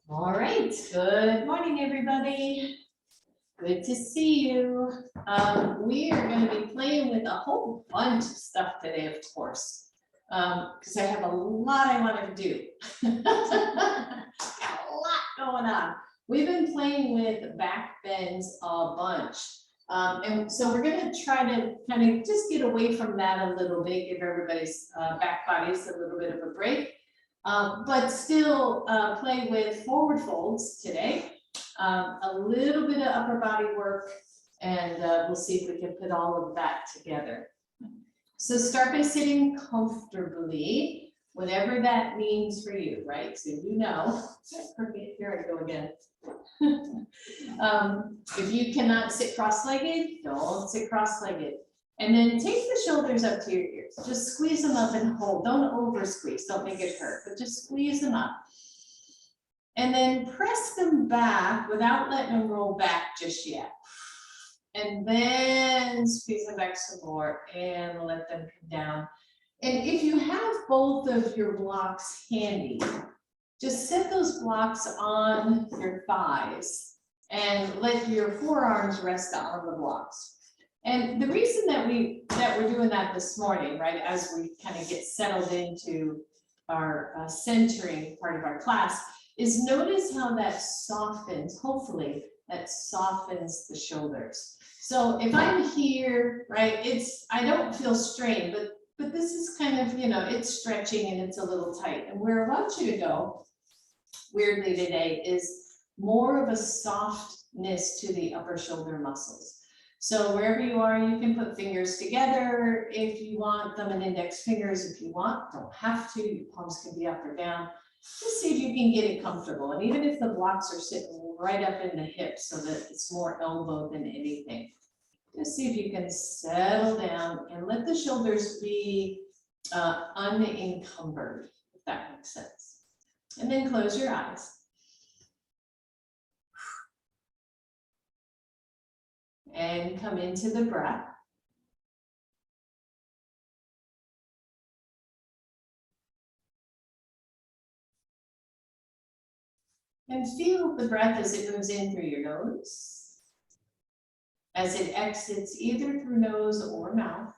All right, good morning, everybody. Good to see you. We are going to be playing with a whole bunch of stuff today, of course, because I have a lot I want to do. Got a lot going on. We've been playing with backbends a bunch. And so we're going to try to kind of just get away from that a little bit, give everybody's back bodies a little bit of a break. But still play with forward folds today, a little bit of upper body work, and we'll see if we can put all of that together. So start by sitting comfortably, whatever that means for you, right? So you know, here I go again. If you cannot sit cross-legged, don't sit cross-legged. And then take the shoulders up to your ears. Just squeeze them up and hold. Don't over squeeze. Don't make it hurt, but just squeeze them up. And then press them back without letting them roll back just yet. And then squeeze them back some more and let them come down. And if you have both of your blocks handy, just set those blocks on your thighs and let your forearms rest on the blocks. And the reason that we're doing that this morning, right, as we kind of get settled into our centering part of our class, is notice how that softens, hopefully, that softens the shoulders. So if I'm here, right, I don't feel strained, but this is kind of, you know, it's stretching and it's a little tight. And where I want you to go, weirdly today, is more of a softness to the upper shoulder muscles. So wherever you are, you can put fingers together if you want, thumb and index fingers if you want, don't have to, your palms can be up or down. Just see if you can get it comfortable. And even if the blocks are sitting right up in the hips so that it's more elbow than anything, just see if you can settle down and let the shoulders be unencumbered, if that makes sense. And then close your eyes. And come into the breath. And feel the breath as it moves in through your nose, as it exits either through nose or mouth.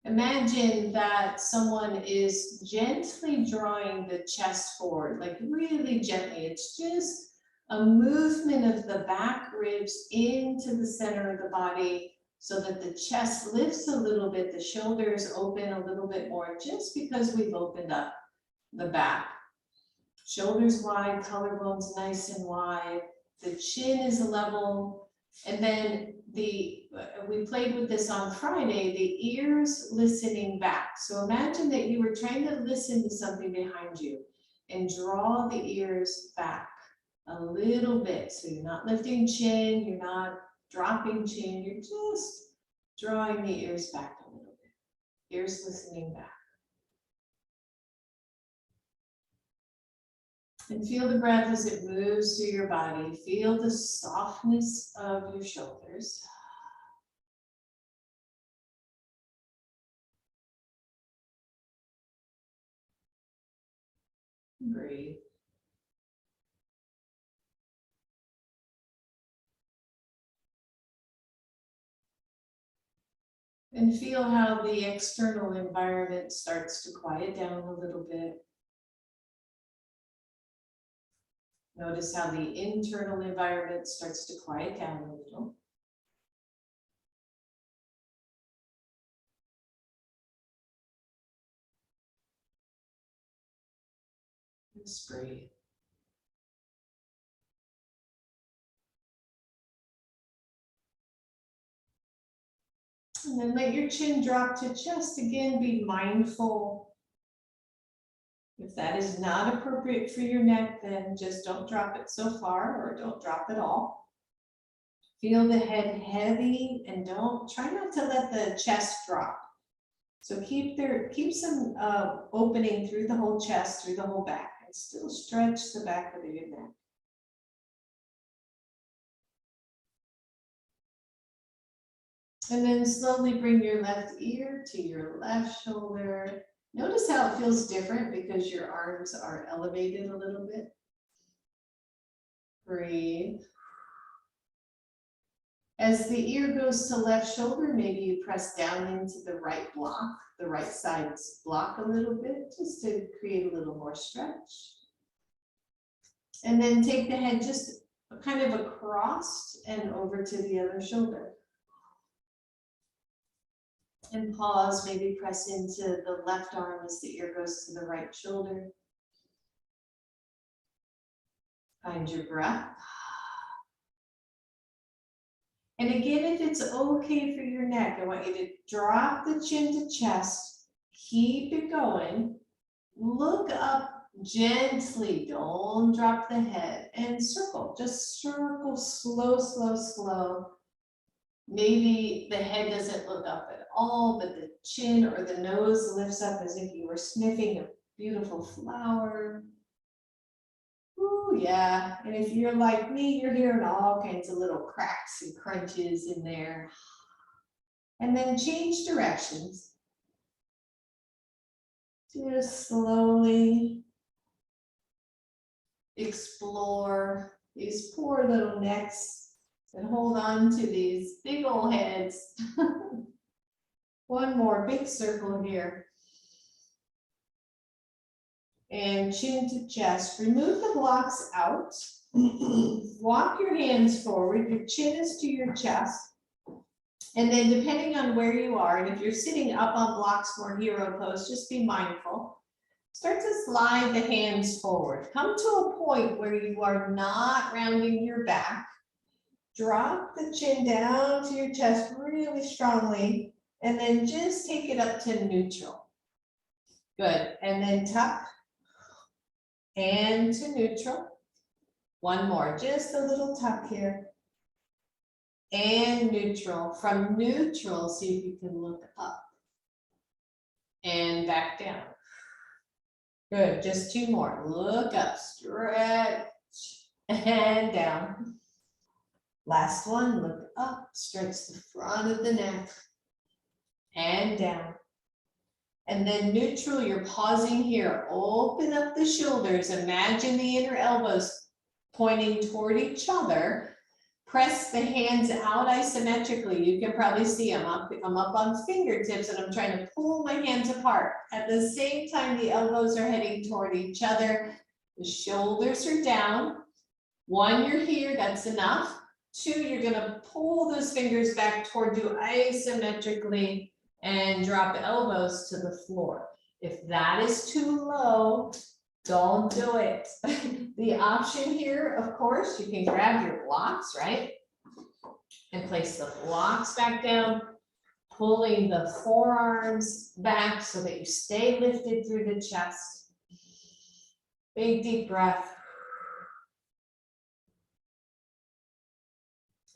Imagine that someone is gently drawing the chest forward, like really gently. It's just a movement of the back ribs into the center of the body so that the chest lifts a little bit, the shoulders open a little bit more, just because we've opened up the back. Shoulders wide, collarbones nice and wide. The chin is level. And then we played with this on Friday, the ears listening back. So imagine that you were trying to listen to something behind you and draw the ears back a little bit. So you're not lifting chin, you're not dropping chin, you're just drawing the ears back a little bit. Ears listening back. And feel the breath as it moves through your body. Feel the softness of your shoulders. Breathe. And feel how the external environment starts to quiet down a little bit. Notice how the internal environment starts to quiet down a little. Just breathe. And then let your chin drop to chest. Again, be mindful. If that is not appropriate for your neck, then just don't drop it so far or don't drop at all. Feel the head heavy and try not to let the chest drop. So keep some opening through the whole chest, through the whole back, and still stretch the back of your neck. And then slowly bring your left ear to your left shoulder. Notice how it feels different because your arms are elevated a little bit. Breathe. As the ear goes to left shoulder, maybe you press down into the right block, the right side's block a little bit, just to create a little more stretch. And then take the head just kind of across and over to the other shoulder. And pause, maybe press into the left arm as the ear goes to the right shoulder. Find your breath. And again, if it's okay for your neck, I want you to drop the chin to chest, keep it going, look up gently, don't drop the head, and circle, just circle, slow, slow, slow. Maybe the head doesn't look up at all, but the chin or the nose lifts up as if you were sniffing a beautiful flower. Ooh, yeah, and if you're like me, you're hearing all kinds of little cracks and crunches in there. And then change directions. Just slowly explore these poor little necks and hold on to these big old heads. One more big circle here. And chin to chest. Remove the blocks out. Walk your hands forward. Your chin is to your chest. And then depending on where you are, and if you're sitting up on blocks more hero pose, just be mindful. Start to slide the hands forward. Come to a point where you are not rounding your back. Drop the chin down to your chest really strongly, and then just take it up to neutral. Good, and then tuck and to neutral. One more, just a little tuck here. And neutral. From neutral, see if you can look up. And back down. Good, just two more. Look up, stretch, and down. Last one, look up, stretch the front of the neck, and down. And then neutral, you're pausing here. Open up the shoulders. Imagine the inner elbows pointing toward each other. Press the hands out isometrically. You can probably see I'm up on fingertips and I'm trying to pull my hands apart. At the same time, the elbows are heading toward each other. The shoulders are down. One, you're here, that's enough. Two, you're gonna pull those fingers back toward you isometrically and drop elbows to the floor. If that is too low, don't do it. The option here, of course, you can grab your blocks, right? And place the blocks back down, pulling the forearms back so that you stay lifted through the chest. Big deep breath.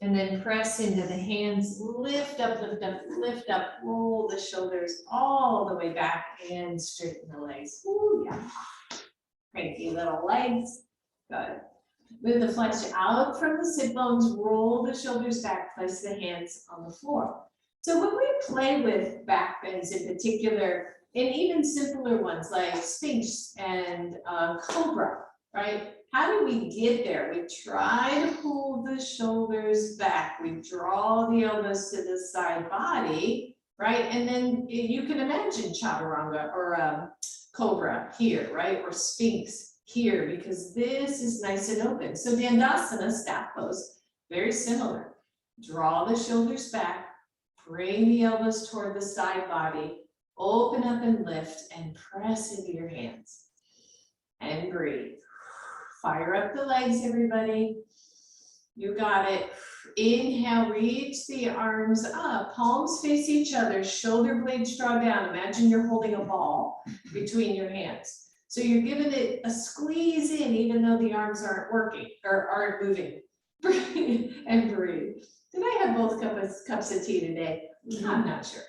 And then press into the hands, lift up, lift up, lift up, roll the shoulders all the way back and straighten the legs. Ooh, yeah. Cranky little legs. Good. Move the flesh out from the sit bones, roll the shoulders back, place the hands on the floor. So when we play with back bends in particular, and even simpler ones like Sphinx and Cobra, right? How do we get there? We try to pull the shoulders back. We draw the elbows to the side body, right? And then you can imagine Chaturanga or Cobra here, right? Or Sphinx here, because this is nice and open. So Dandasana, staff pose, very similar. Draw the shoulders back, bring the elbows toward the side body, open up and lift and press into your hands and breathe. Fire up the legs, everybody. You got it. Inhale, reach the arms up, palms face each other, shoulder blades draw down. Imagine you're holding a ball between your hands. So you're giving it a squeeze in, even though the arms aren't working or aren't moving. Breathe and breathe. Did I have both cups of tea today? I'm not sure.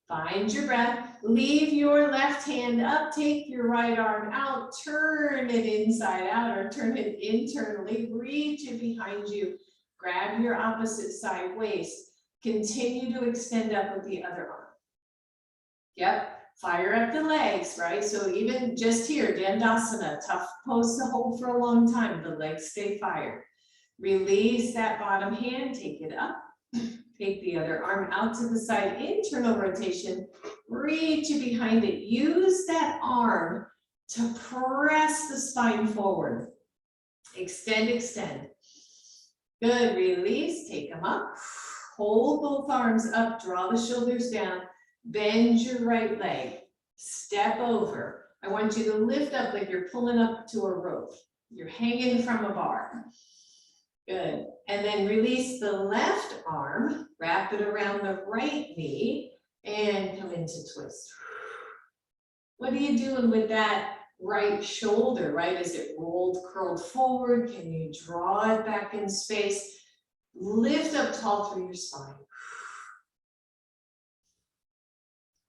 Find your breath, leave your left hand up, take your right arm out, turn it inside out or turn it internally, reach it behind you, grab your opposite side waist, Continue to extend up with the other arm. Yep, fire up the legs, right? So even just here, Dandasana, tough pose to hold for a long time. The legs stay fired. Release that bottom hand, take it up. Take the other arm out to the side, internal rotation. Reach it behind it. Use that arm to press the spine forward. Extend, extend. Good, release, take them up. Hold both arms up, draw the shoulders down. Bend your right leg, step over. I want you to lift up like you're pulling up to a rope. You're hanging from a bar. Good, and then release the left arm, wrap it around the right knee, and come into twist. What are you doing with that right shoulder, right? Is it rolled, curled forward? Can you draw it back in space? Lift up tall through your spine.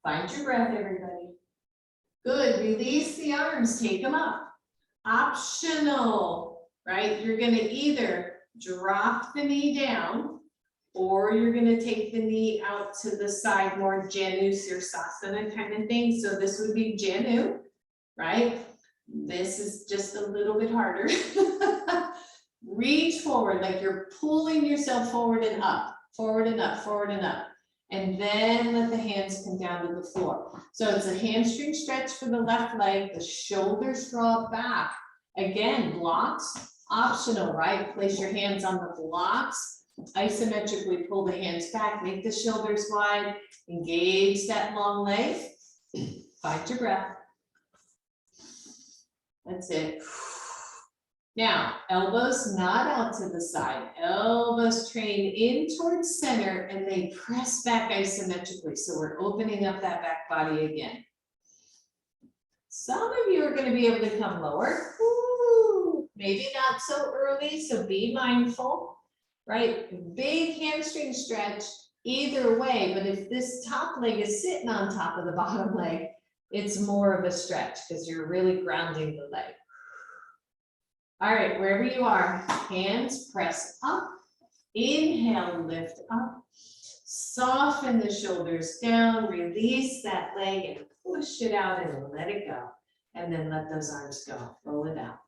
Find your breath, everybody. Good, release the arms, take them up. Optional, right? You're gonna either drop the knee down or you're gonna take the knee out to the side, more Janu Sirsasana kind of thing. So this would be Janu, right? This is just a little bit harder. Reach forward, like you're pulling yourself forward and up, forward and up, forward and up. And then let the hands come down to the floor. So it's a hamstring stretch for the left leg, the shoulders draw back. Again, blocks, optional, right? Place your hands on the blocks, isometrically pull the hands back, make the shoulders wide, engage that long leg. Find your breath. That's it. Now, elbows not out to the side, elbows train in towards center and they press back isometrically. So we're opening up that back body again. Some of you are going to be able to come lower. Ooh, maybe not so early, so be mindful, right? Big hamstring stretch either way, but if this top leg is sitting on top of the bottom leg, it's more of a stretch because you're really grounding the leg. All right, wherever you are, hands press up, inhale, lift up, soften the shoulders down, release that leg and push it out and let it go. And then let those arms go, roll it out.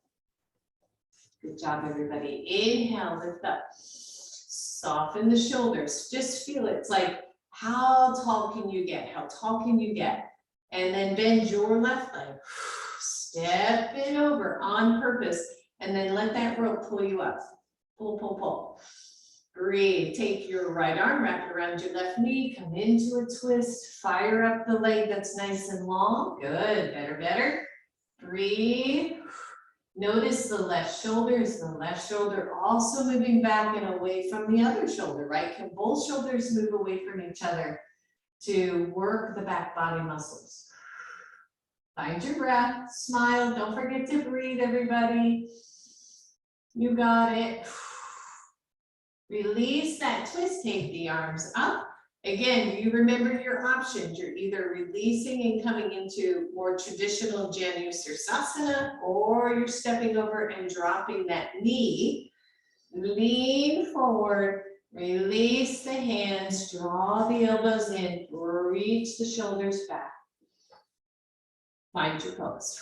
Good job, everybody. Inhale, lift up, soften the shoulders, just feel it. It's like, how tall can you get? How tall can you get? And then bend your left leg, step it over on purpose. And then let that rope pull you up. Pull, pull, pull. Breathe. Take your right arm, wrap it around your left knee, come into a twist, fire up the leg that's nice and long. Good, better, better. Breathe. Notice the left shoulder. Is the left shoulder also moving back and away from the other shoulder, right? Can both shoulders move away from each other to work the back body muscles? Find your breath, smile, don't forget to breathe, everybody. You got it. Release that twist, take the arms up. Again, you remember your options. You're either releasing and coming into more traditional Janu Sirsasana, or you're stepping over and dropping that knee. Lean forward, release the hands, draw the elbows in, reach the shoulders back. Find your pose.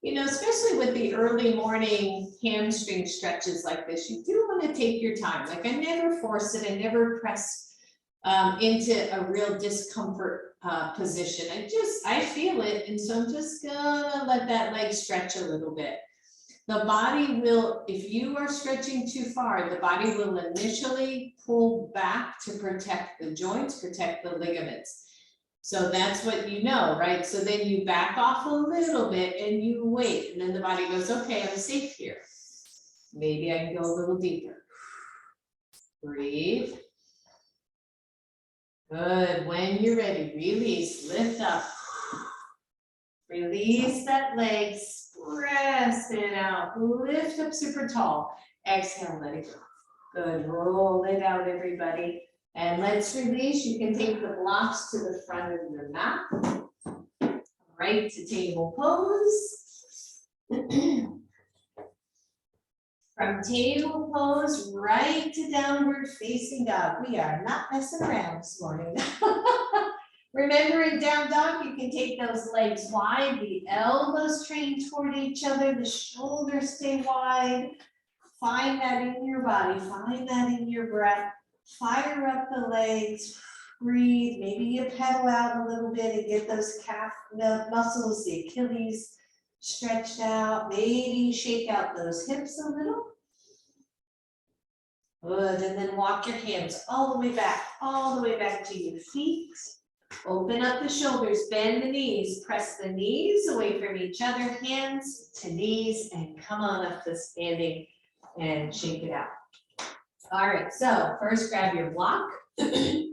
You know, especially with the early morning hamstring stretches like this, you do want to take your time. Like I never force it, I never press into a real discomfort position. I feel it, and so I'm just gonna let that leg stretch a little bit. The body will, if you are stretching too far, the body will initially pull back to protect the joints, protect the ligaments. So that's what you know, right? So then you back off a little bit and you wait, and then the body goes, okay, I'm safe here. Maybe I can go a little deeper. Breathe. Good. When you're ready, release, lift up. Release that leg, press it out, lift up super tall. Exhale, let it go. Good. Roll it out, everybody. And let's release. You can take the blocks to the front of your mat. Right to table pose. From table pose right to downward facing dog. We are not messing around this morning. Remember in down dog, you can take those legs wide, the elbows train toward each other, the shoulders stay wide. Find that in your body, find that in your breath. Fire up the legs, breathe. Maybe you pedal out a little bit and get those calf muscles, the Achilles stretched out. Maybe shake out those hips a little. Good, and then walk your hands all the way back to your feet. Open up the shoulders, bend the knees, press the knees away from each other, hands to knees, and come on up to standing and shake it out. All right, so first grab your block, take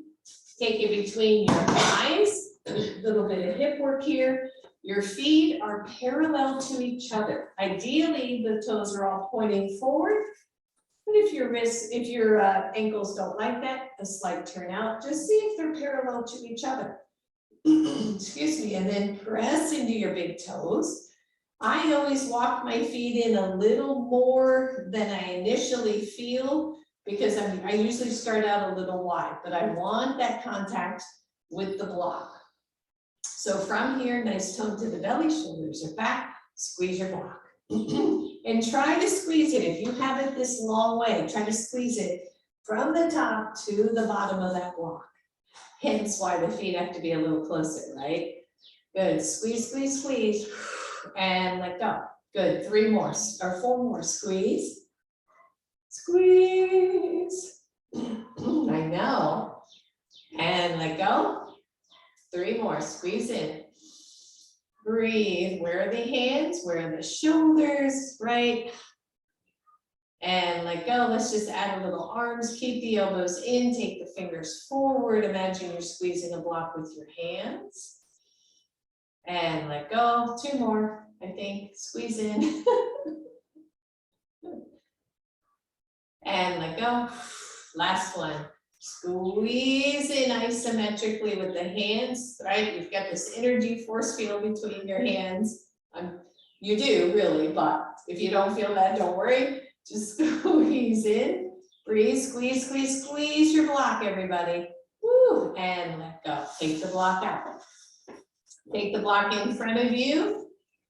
it between your thighs, a little bit of hip work here. Your feet are parallel to each other. Ideally, the toes are all pointing forward. But if your wrists, if your ankles don't like that, a slight turn out, just see if they're parallel to each other. Excuse me, and then press into your big toes. I always walk my feet in a little more than I initially feel because I usually start out a little wide, but I want that contact with the block. So from here, nice tone to the belly, shoulders are back, squeeze your block. And try to squeeze it. If you have it this long way, try to squeeze it from the top to the bottom of that block. Hence why the feet have to be a little closer, right? Good, squeeze, squeeze, squeeze, and let go. Good, 3 more, or 4 more, squeeze, squeeze. I know, and let go. 3 more, squeeze in. Breathe, where are the hands, where are the shoulders, right? And let go, let's just add a little arms, keep the elbows in, take the fingers forward, imagine you're squeezing a block with your hands. And let go, 2 more, I think, squeeze in. And let go, last one. Squeeze in isometrically with the hands, right? You've got this energy force field between your hands. You do really, but if you don't feel that, don't worry. Just squeeze in, breathe, squeeze, squeeze, squeeze your block, everybody. Woo, and let go. Take the block out. Take the block in front of you,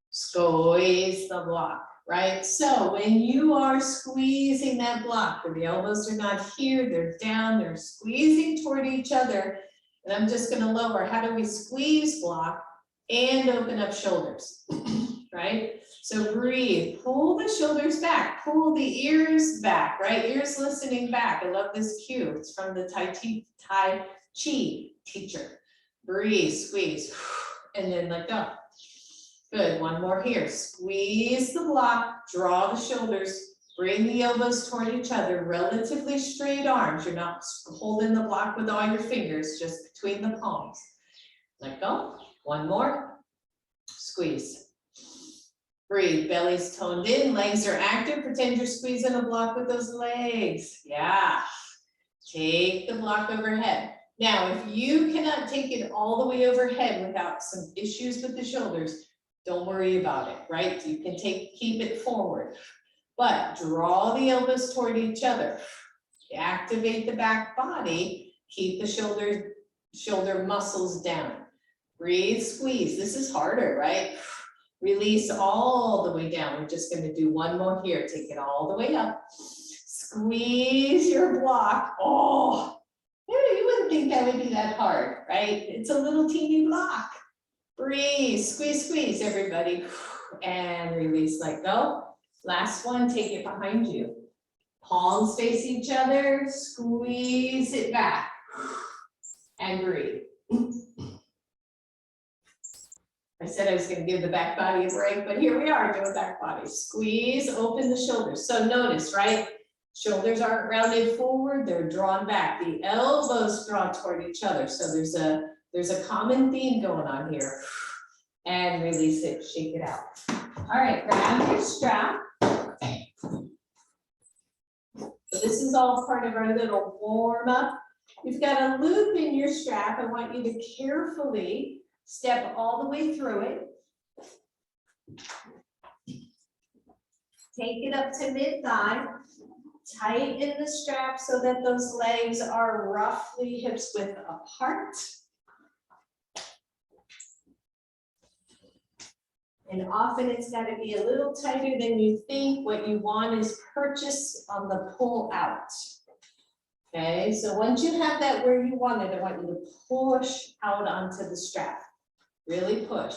squeeze the block. Right, so when you are squeezing that block, where the elbows are not here, they're down, they're squeezing toward each other, and I'm just going to lower. How do we squeeze block and open up shoulders? Right, so breathe, pull the shoulders back, pull the ears back, right, ears listening back. I love this cue, it's from the Tai Chi teacher. Breathe, squeeze, and then let go. Good, 1 more here. Squeeze the block, draw the shoulders, bring the elbows toward each other, relatively straight arms. You're not holding the block with all your fingers, just between the palms. Let go, 1 more, squeeze. Breathe, belly's toned in, legs are active. Pretend you're squeezing a block with those legs. Yeah, take the block overhead. Now, if you cannot take it all the way overhead without some issues with the shoulders, don't worry about it, right? You can keep it forward, but draw the elbows toward each other. Activate the back body, keep the shoulder muscles down. Breathe, squeeze. This is harder, right? Release all the way down. We're just going to do 1 more here. Take it all the way up. Squeeze your block. Oh, you wouldn't think that would be that hard, right? It's a little teeny block. Breathe, squeeze, squeeze, everybody. And release, let go. Last one, take it behind you. Palms face each other, squeeze it back. And breathe. I said I was going to give the back body a break, but here we are doing back body. Squeeze, open the shoulders. So notice, right? Shoulders aren't rounded forward, they're drawn back. The elbows draw toward each other. So there's a common theme going on here. And release it, shake it out. All right, grab your strap. So this is all part of our little warm up. You've got a loop in your strap. I want you to carefully step all the way through it. Take it up to mid-thigh. Tighten the strap so that those legs are roughly hips width apart. And often it's got to be a little tighter than you think. What you want is purchase on the pull out. Okay, so once you have that where you want it, I want you to push out onto the strap. Really push.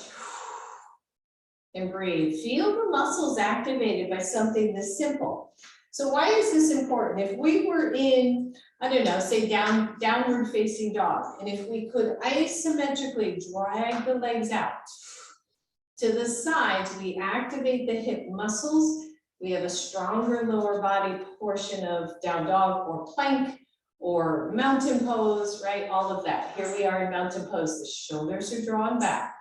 And breathe. Feel the muscles activated by something this simple. So why is this important? If we were in, I don't know, say downward facing dog, and if we could isometrically drag the legs out to the sides, we activate the hip muscles. We have a stronger lower body portion of down dog or plank or mountain pose, right? All of that. Here we are in mountain pose. The shoulders are drawn back.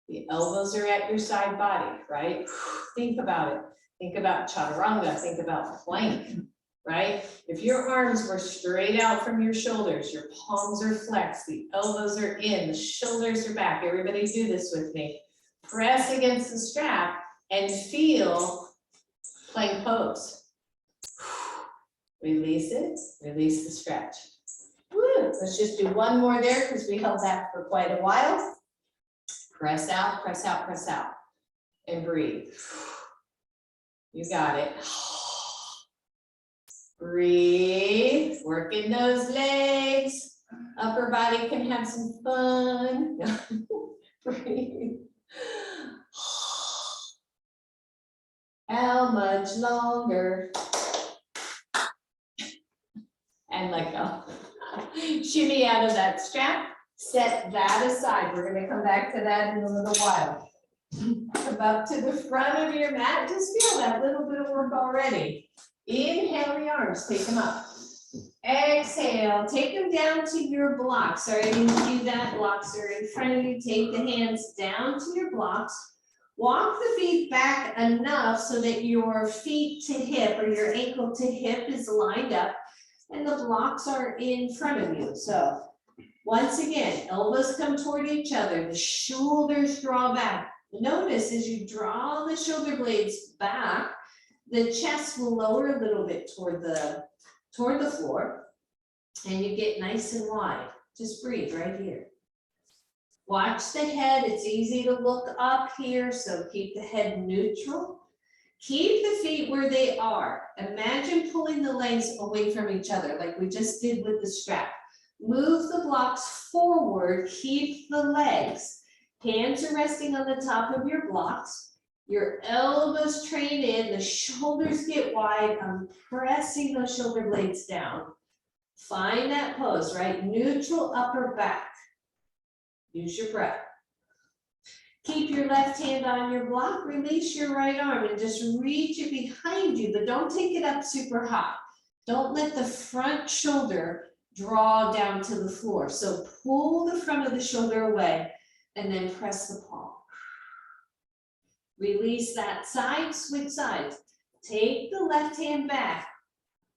The elbows are at your side body, right? Think about it. Think about chaturanga. Think about plank, right? If your arms were straight out from your shoulders, your palms are flexed, the elbows are in, the shoulders are back. Everybody do this with me. Press against the strap and feel plank pose. Release it, release the stretch. Woo. Let's just do one more there because we held that for quite a while. Press out, press out, press out, and breathe. You got it. Breathe, working those legs. Upper body can have some fun. Breathe. How much longer? And let go. Shimmy out of that strap. Set that aside. We're going to come back to that in a little while. Come up to the front of your mat. Just feel that little bit of work already. Inhale the arms, take them up. Exhale, take them down to your blocks. Sorry, I didn't do that. Blocks are in front of you. Take the hands down to your blocks. Walk the feet back enough so that your feet to hip or your ankle to hip is lined up and the blocks are in front of you. So once again, elbows come toward each other, the shoulders draw back. Notice as you draw the shoulder blades back, the chest will lower a little bit toward the floor and you get nice and wide. Just breathe right here. Watch the head. It's easy to look up here, so keep the head neutral. Keep the feet where they are. Imagine pulling the legs away from each other like we just did with the strap. Move the blocks forward, keep the legs. Hands are resting on the top of your blocks. Your elbows train in, the shoulders get wide. I'm pressing those shoulder blades down. Find that pose, right? Neutral upper back. Use your breath. Keep your left hand on your block, release your right arm and just reach it behind you, but don't take it up super high. Don't let the front shoulder draw down to the floor. So pull the front of the shoulder away and then press the palm. Release that side, switch sides. Take the left hand back.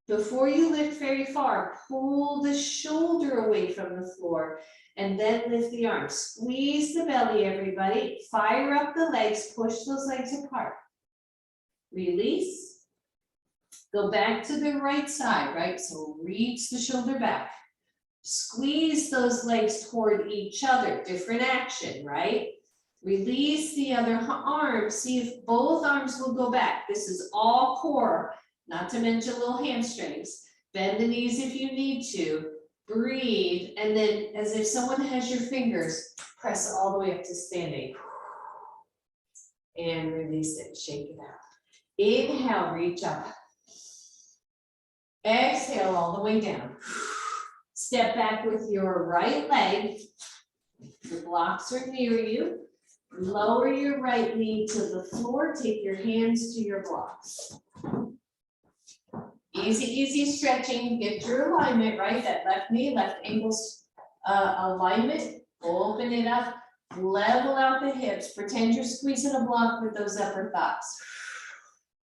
Before you lift very far, pull the shoulder away from the floor and then lift the arms. Squeeze the belly, everybody. Fire up the legs, push those legs apart. Release. Go back to the right side, right? So reach the shoulder back. Squeeze those legs toward each other. Different action, right? Release the other arm. See if both arms will go back. This is all core, not to mention little hamstrings. Bend the knees if you need to. Breathe. And then as if someone has your fingers, press all the way up to standing. And release it. Shake it out. Inhale, reach up. Exhale all the way down. Step back with your right leg. The blocks are near you. Lower your right knee to the floor. Take your hands to your blocks. Easy, easy stretching. Get your alignment, right? That left knee, left ankle's alignment. Open it up. Level out the hips. Pretend you're squeezing a block with those upper thighs.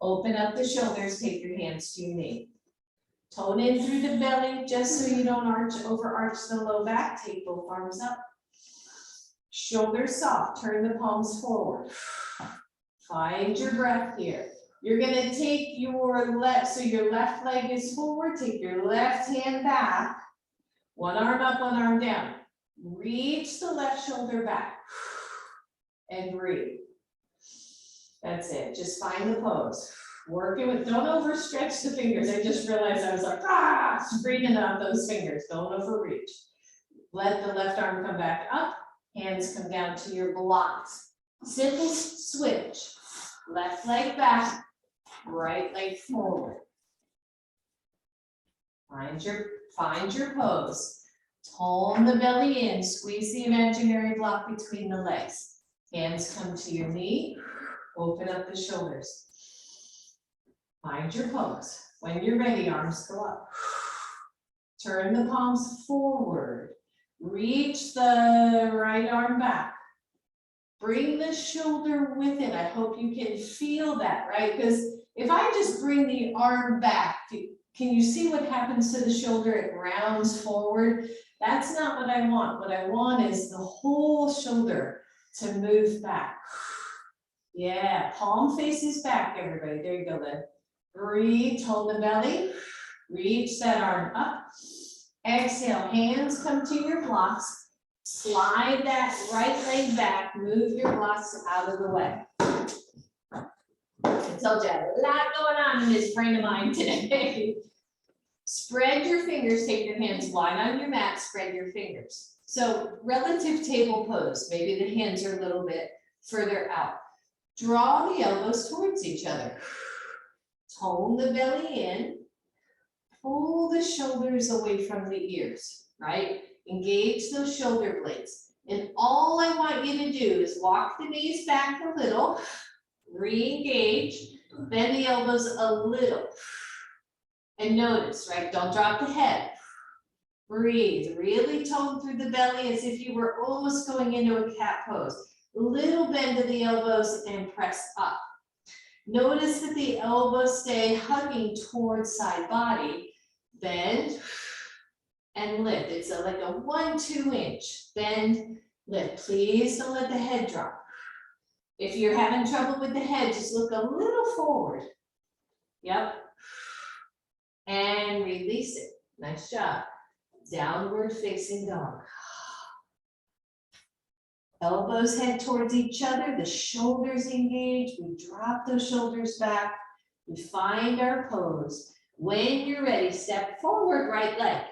Open up the shoulders. Take your hands to your knee. Tone in through the belly just so you don't overarch the low back. Take both arms up. Shoulders soft. Turn the palms forward. Find your breath here. You're gonna take your left, so your left leg is forward, take your left hand back. One arm up, one arm down. Reach the left shoulder back and breathe. That's it, just find the pose. Working with, don't overstretch the fingers. I just realized I was like, screaming out those fingers, don't overreach. Let the left arm come back up, hands come down to your blocks. Simple switch, left leg back, right leg forward. Find your pose. Tone the belly in, squeeze the imaginary block between the legs. Hands come to your knee, open up the shoulders. Find your pose. When you're ready, arms go up. Turn the palms forward. Reach the right arm back. Bring the shoulder with it. I hope you can feel that, right? Because if I just bring the arm back, can you see what happens to the shoulder? It rounds forward. That's not what I want. What I want is the whole shoulder to move back. Yeah, palm faces back, everybody. There you go, Lynn. Breathe, tone the belly. Reach that arm up. Exhale, hands come to your blocks. Slide that right leg back. Move your blocks out of the way. I told you I had a lot going on in this brain of mine today. Spread your fingers, take your hands wide on your mat, spread your fingers. So relative table pose, maybe the hands are a little bit further out. Draw the elbows towards each other. Tone the belly in. Pull the shoulders away from the ears, right? Engage those shoulder blades. And all I want you to do is walk the knees back a little, re-engage, bend the elbows a little. And notice, right? Don't drop the head. Breathe, really tone through the belly as if you were almost going into a cat pose. Little bend of the elbows and press up. Notice that the elbows stay hugging towards side body. Bend and lift. It's like a 1-2 inch. Bend, lift. Please don't let the head drop. If you're having trouble with the head, just look a little forward. Yep. And release it. Nice job. Downward facing dog. Elbows head towards each other, the shoulders engage, we drop those shoulders back, we find our pose. When you're ready, step forward, right leg.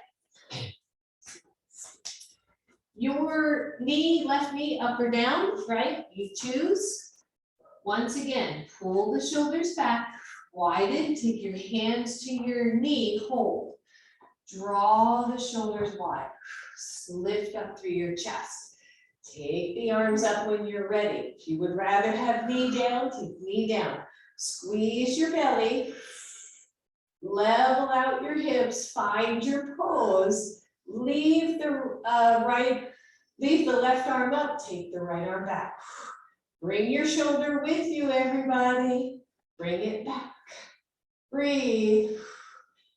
Your knee, left knee, up or down, right? You choose. Once again, pull the shoulders back, widen, take your hands to your knee, hold. Draw the shoulders wide, lift up through your chest. Take the arms up when you're ready. If you would rather have knee down, take knee down. Squeeze your belly. Level out your hips. Find your pose. Leave the left arm up. Take the right arm back. Bring your shoulder with you, everybody. Bring it back. Breathe.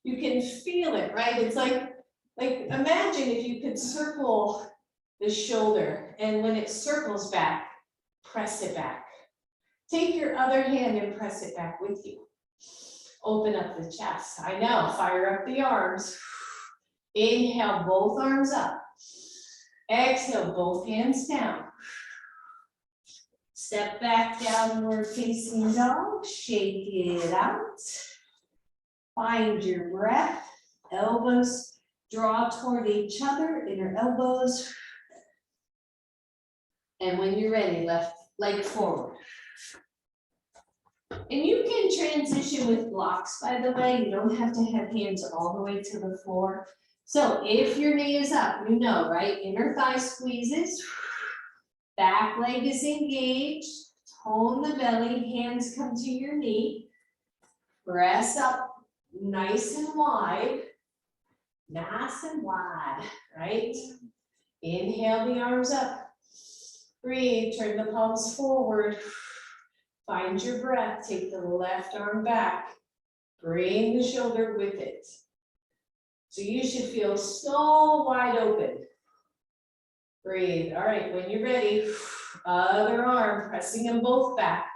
You can feel it, right? It's like imagine if you could circle the shoulder, and when it circles back, press it back. Take your other hand and press it back with you. Open up the chest. I know, fire up the arms. Inhale, both arms up. Exhale, both hands down. Step back, downward facing dog. Shake it out. Find your breath. Elbows draw toward each other, inner elbows. And when you're ready, left leg forward. And you can transition with blocks, by the way. You don't have to have hands all the way to the floor. So if your knee is up, you know, right? Inner thigh squeezes. Back leg is engaged. Tone the belly. Hands come to your knee. Press up nice and wide. Nice and wide, right? Inhale the arms up. Breathe, turn the palms forward. Find your breath, take the left arm back. Bring the shoulder with it. So you should feel so wide open. Breathe, all right, when you're ready, other arm, pressing them both back.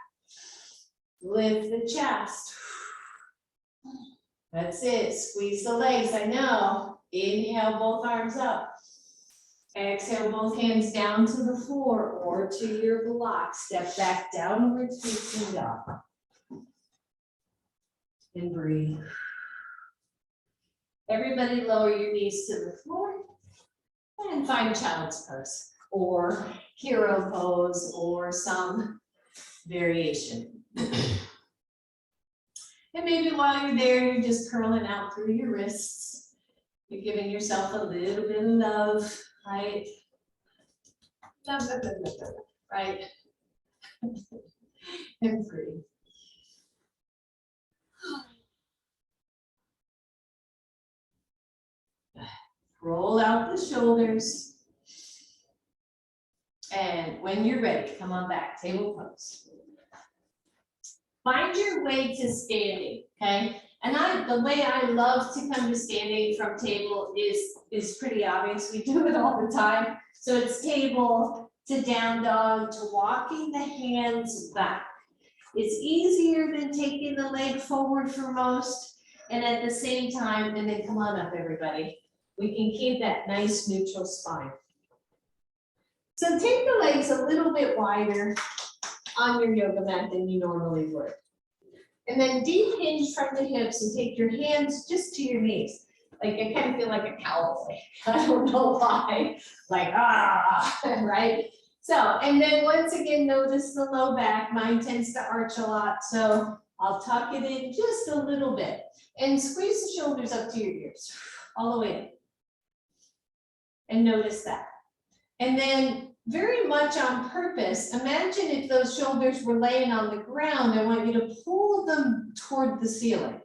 Lift the chest. That's it, squeeze the legs, I know. Inhale, both arms up. Exhale, both hands down to the floor or to your block. Step back, downward facing dog. And breathe. Everybody lower your knees to the floor and find child's pose or hero pose or some variation. And maybe while you're there, you're just curling out through your wrists. You're giving yourself a little bit of love, right? Right? And breathe. Roll out the shoulders. And when you're ready, come on back, table pose. Find your way to standing, okay? And the way I love to come to standing from table is pretty obvious. We do it all the time. So it's table to down dog to walking the hands back. It's easier than taking the leg forward for most. And at the same time, and then come on up, everybody. We can keep that nice neutral spine. So take the legs a little bit wider on your yoga mat than you normally would. And then deep hinge from the hips and take your hands just to your knees. Like I kind of feel like a cowboy. I don't know why. Like, right? So, and then once again, notice the low back. Mine tends to arch a lot. So I'll tuck it in just a little bit and squeeze the shoulders up to your ears, all the way in. And notice that. And then very much on purpose, imagine if those shoulders were laying on the ground. I want you to pull them toward the ceiling,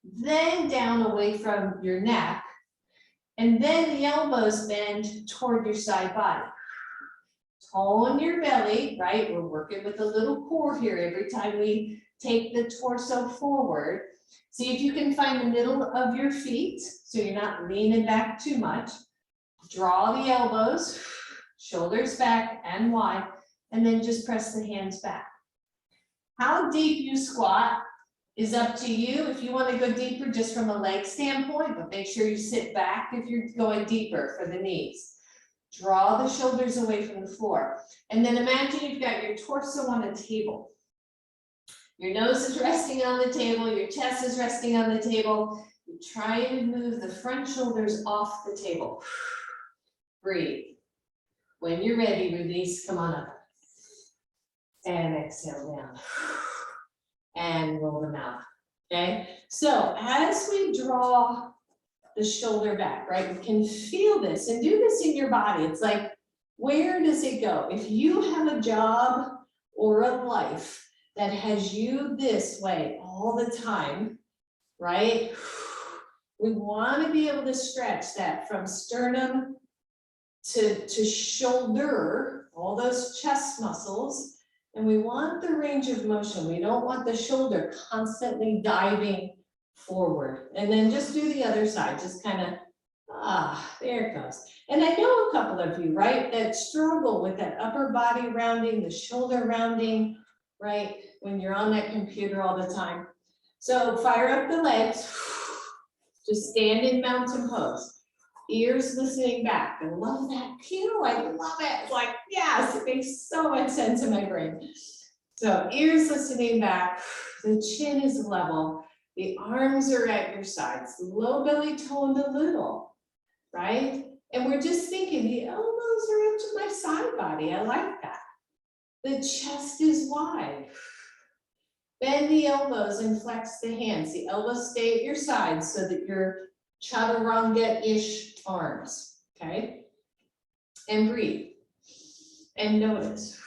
then down away from your neck, and then the elbows bend toward your side body. Tone your belly, right? We're working with a little core here every time we take the torso forward. See if you can find the middle of your feet so you're not leaning back too much. Draw the elbows, shoulders back and wide, and then just press the hands back. How deep you squat is up to you. If you want to go deeper just from a leg standpoint, but make sure you sit back if you're going deeper for the knees. Draw the shoulders away from the floor. And then imagine you've got your torso on a table. Your nose is resting on the table, your chest is resting on the table. You try to move the front shoulders off the table. Breathe. When you're ready, release, come on up. And exhale down. And roll them out, okay? So as we draw the shoulder back, right? You can feel this and do this in your body. It's like, where does it go? If you have a job or a life that has you this way all the time, right? We want to be able to stretch that from sternum to shoulder, all those chest muscles, and we want the range of motion. We don't want the shoulder constantly diving forward. And then just do the other side, just kind of, there it goes. And I know a couple of you, right, that struggle with that upper body rounding, the shoulder rounding, right, when you're on that computer all the time. So fire up the legs, just stand in mountain pose. Ears listening back. I love that cue. I love it. It's like, yes, it makes so much sense in my brain. So ears listening back. The chin is level. The arms are at your sides. The low belly toned a little, right? And we're just thinking the elbows are up to my side body. I like that. The chest is wide. Bend the elbows and flex the hands. The elbows stay at your sides so that you're chaturanga-ish arms, okay? And breathe and notice.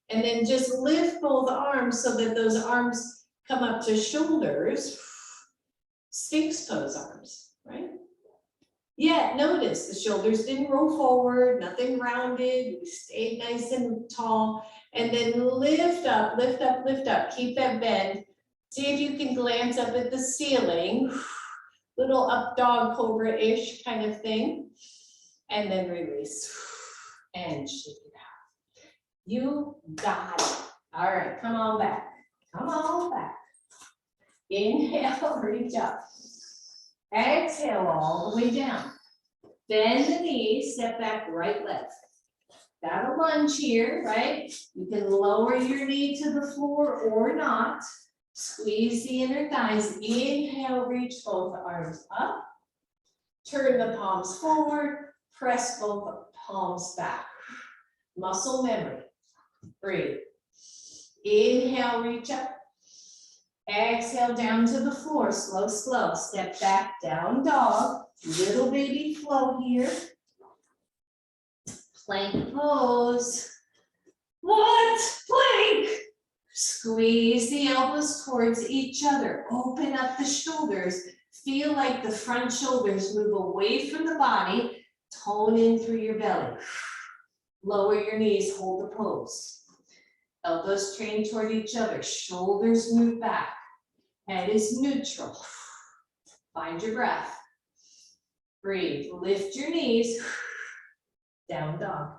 And then just lift both arms so that those arms come up to shoulders. Sphinx pose arms, right? Yet notice the shoulders didn't roll forward, nothing rounded, we stayed nice and tall. And then lift up, lift up, lift up, keep that bend. See if you can glance up at the ceiling. Little up dog cobra-ish kind of thing. And then release and shake it out. You got it. All right, come on back. Come on back. Inhale, reach up. Exhale all the way down. Bend the knees, step back, right leg. Got a lunge here, right? You can lower your knee to the floor or not. Squeeze the inner thighs. Inhale, reach both arms up. Turn the palms forward. Press both palms back. Muscle memory. Breathe. Inhale, reach up. Exhale down to the floor. Slow, slow. Step back, down dog. Little baby flow here. Plank pose. What? Plank. Squeeze the elbows towards each other. Open up the shoulders. Feel like the front shoulders move away from the body. Tone in through your belly. Lower your knees, hold the pose. Elbows train toward each other. Shoulders move back. Head is neutral. Find your breath. Breathe. Lift your knees. Down dog.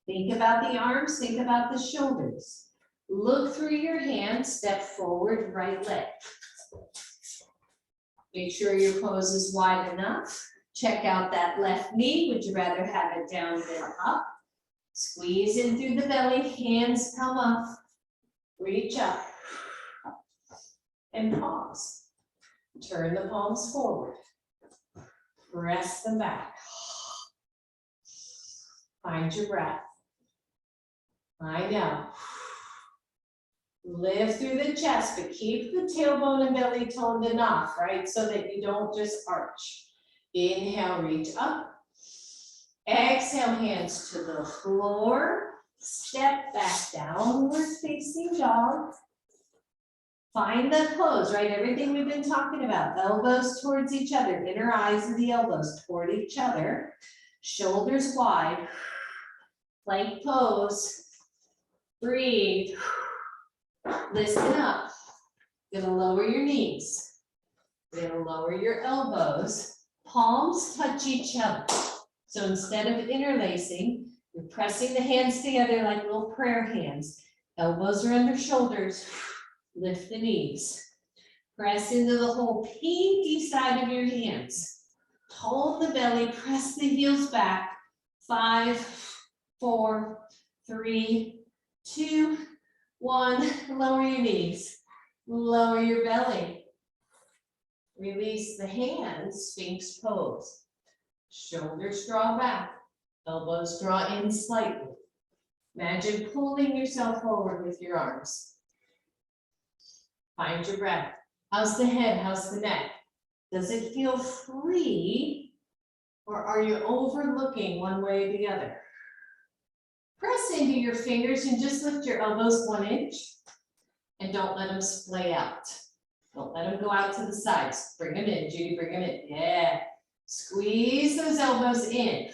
Think about the arms, think about the shoulders. Look through your hands, step forward, right leg. Make sure your pose is wide enough. Check out that left knee. Would you rather have it down than up? Squeeze in through the belly, hands come up. Reach up. And pause. Turn the palms forward. Press them back. Find your breath. I know. Lift through the chest, but keep the tailbone and belly toned enough, right? So that you don't just arch. Inhale, reach up. Exhale, hands to the floor. Step back, downward facing dog. Find that pose, right? Everything we've been talking about. Elbows towards each other. Inner eyes of the elbows toward each other. Shoulders wide. Plank pose. Breathe. Listen up. Gonna lower your knees. Gonna lower your elbows. Palms touch each other. So instead of interlacing, you're pressing the hands together like little prayer hands. Elbows are under shoulders. Lift the knees. Press into the whole pinky side of your hands. Hold the belly, press the heels back. 5, 4, 3, 2, 1. Lower your knees. Lower your belly. Release the hands, Sphinx pose. Shoulders draw back. Elbows draw in slightly. Imagine pulling yourself forward with your arms. Find your breath. How's the head? How's the neck? Does it feel free, or are you overlooking one way or the other? Press into your fingers and just lift your elbows 1 inch and don't let them splay out. Don't let them go out to the sides. Bring them in, Judy, bring them in. Yeah. Squeeze those elbows in.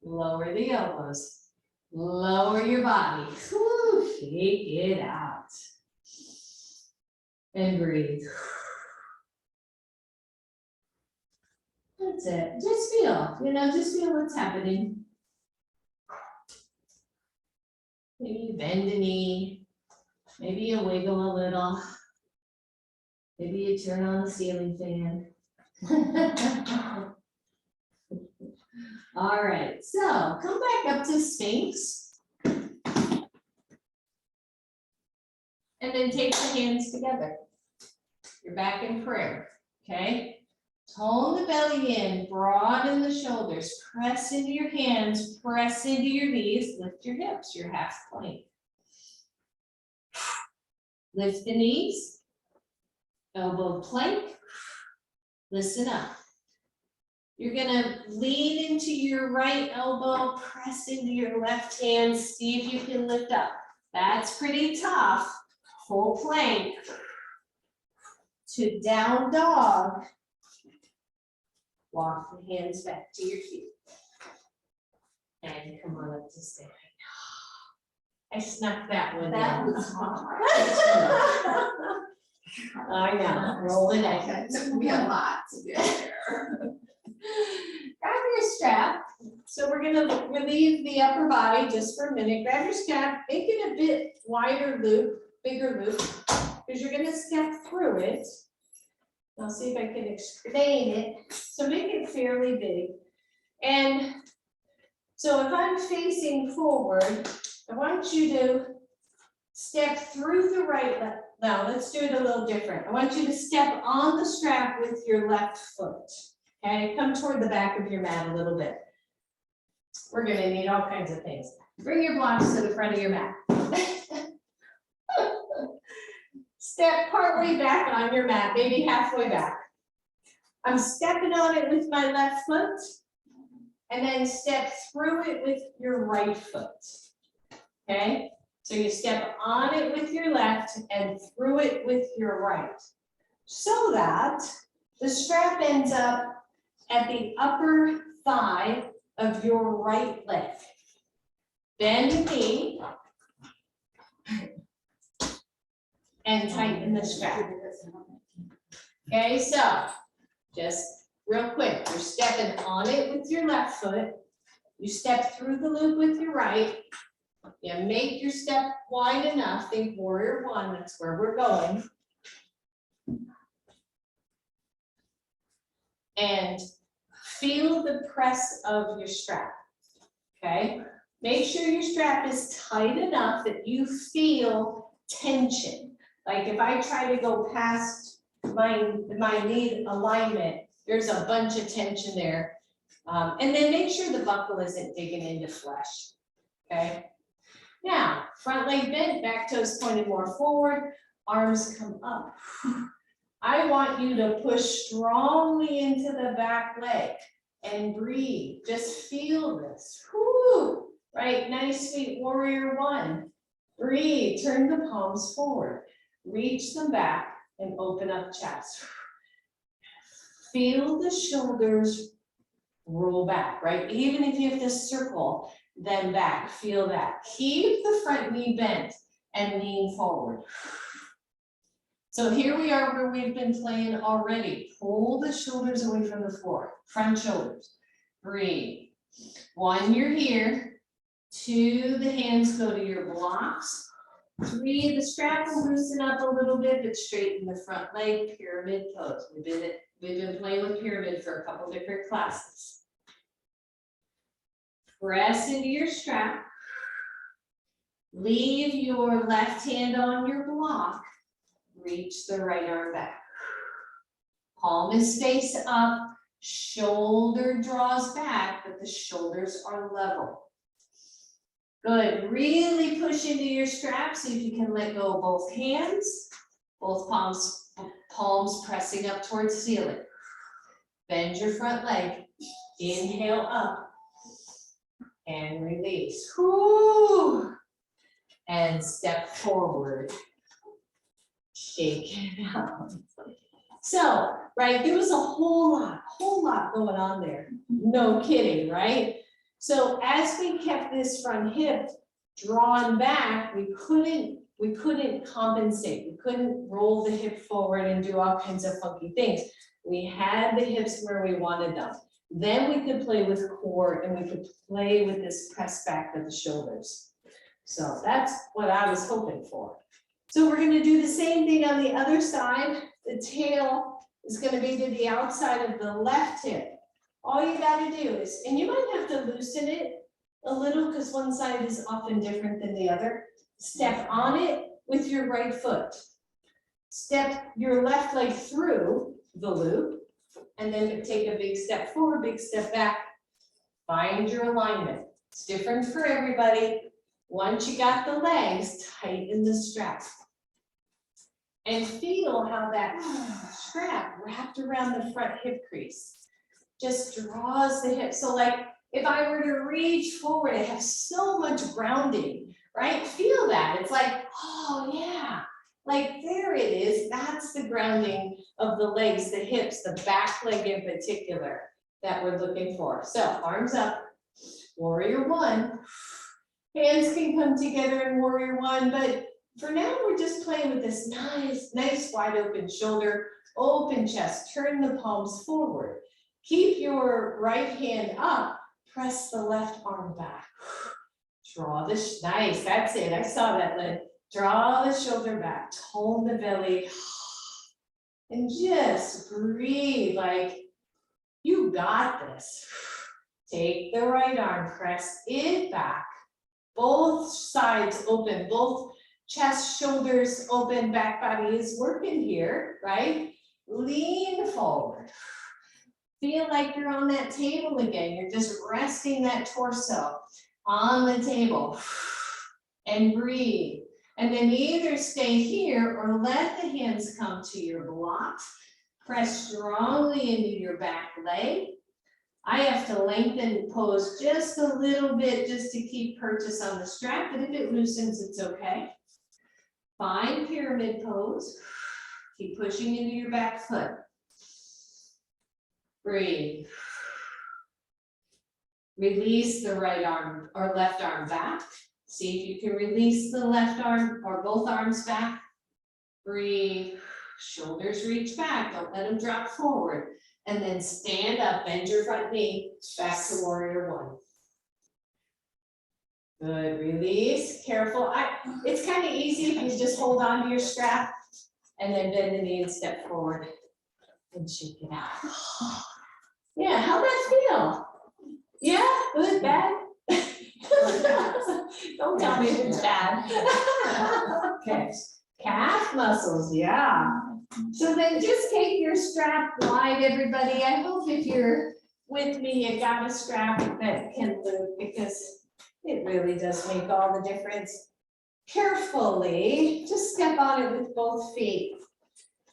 Lower the elbows. Lower your body. Whew, shake it out. And breathe. That's it. Just feel, just feel what's happening. Maybe you bend a knee. Maybe you wiggle a little. Maybe you turn on the ceiling fan. All right, so come back up to Sphinx. And then take the hands together. You're back in prayer, okay? Tone the belly in, broaden the shoulders, press into your hands, press into your knees, lift your hips, your half plank. Lift the knees, elbow plank, listen up. You're gonna lean into your right elbow, press into your left hand, see if you can lift up. That's pretty tough. Full plank to down dog. Walk the hands back to your feet. And come on up to stand. I snuck that one in. That was hard. I know, roll it out. It took me a lot to get there. Grab your strap, So we're gonna relieve the upper body just for a minute. Grab your strap, make it a bit wider loop, bigger loop, because you're gonna step through it. I'll see if I can explain it. So make it fairly big. And so if I'm facing forward, I want you to step through the right leg. Now let's do it a little different. I want you to step on the strap with your left foot. Okay, come toward the back of your mat a little bit. We're gonna need all kinds of things. Bring your blocks to the front of your mat. Step partway back on your mat, maybe halfway back. I'm stepping on it with my left foot, and then step through it with your right foot. Okay, so you step on it with your left and through it with your right, so that the strap ends up at the upper thigh of your right leg. Bend the knee and tighten the strap. Okay, so just real quick, you're stepping on it with your left foot. You step through the loop with your right. You make your step wide enough. Think warrior one, that's where we're going. And feel the press of your strap, okay? Make sure your strap is tight enough that you feel tension. Like if I try to go past my knee alignment, there's a bunch of tension there. And then make sure the buckle isn't digging into flesh, okay? Now, front leg bent, back toes pointed more forward, arms come up. I want you to push strongly into the back leg and breathe. Just feel this. Whoo, right? Nice, sweet warrior one. Breathe, turn the palms forward. Reach them back and open up chest. Feel the shoulders roll back, right? Even if you have to circle them back, feel that. Keep the front knee bent and lean forward. So here we are where we've been playing already. Pull the shoulders away from the floor, front shoulders. Breathe. One, you're here. Two, the hands go to your blocks. Three, the strap will loosen up a little bit, but straighten the front leg, pyramid pose. We've been playing with pyramid for a couple different classes. Press into your strap. Leave your left hand on your block. Reach the right arm back. Palm is face up, shoulder draws back, but the shoulders are level. Good, really push into your strap, see if you can let go of both hands, both palms pressing up towards ceiling. Bend your front leg, inhale up, and release. Whoo! And step forward. Shake it out. So, right, there was a whole lot going on there. No kidding, right? So as we kept this front hip drawn back, we couldn't compensate. We couldn't roll the hip forward and do all kinds of funky things. We had the hips where we wanted them. Then we could play with core and we could play with this press back of the shoulders. So that's what I was hoping for. So we're going to do the same thing on the other side. The tail is going to be to the outside of the left hip. All you got to do is, and you might have to loosen it a little because one side is often different than the other. Step on it with your right foot. Step your left leg through the loop, and then take a big step forward, big step back. Find your alignment. It's different for everybody. Once you got the legs, tighten the strap. And feel how that strap wrapped around the front hip crease just draws the hip. So like if I were to reach forward, I have so much grounding, right? Feel that. It's like, oh yeah, like there it is. That's the grounding of the legs, the hips, the back leg in particular that we're looking for. So arms up, warrior one. Hands can come together in warrior one, but for now we're just playing with this nice wide open shoulder, open chest, turn the palms forward. Keep your right hand up, Press the left arm back. Draw the, nice, that's it, I saw that, Lynn. Draw the shoulder back, tone the belly. And just breathe like you got this. Take the right arm, press it back. Both sides open, both chest, shoulders open, back body is working here, right? Lean forward. Feel like you're on that table again. You're just resting that torso on the table. And breathe. And then either stay here or let the hands come to your blocks. Press strongly into your back leg. I have to lengthen pose just a little bit just to keep purchase on the strap, but if it loosens, it's okay. Find pyramid pose. Keep pushing into your back foot. Breathe. Release the right arm or left arm back. See if you can release the left arm or both arms back. Breathe. Shoulders reach back. Don't let them drop forward. And then stand up, bend your front knee, back to warrior one. Good, release, careful. It's kind of easy if you just hold on to your strap and then bend the knee and step forward and shake it out. Yeah, how'd that feel? Yeah, good, bad? Don't tell me it's bad. Okay, calf muscles, yeah. So then just take your strap wide, everybody. I hope if you're with me, you got a strap that can loop because it really does make all the difference. Carefully, just step on it with both feet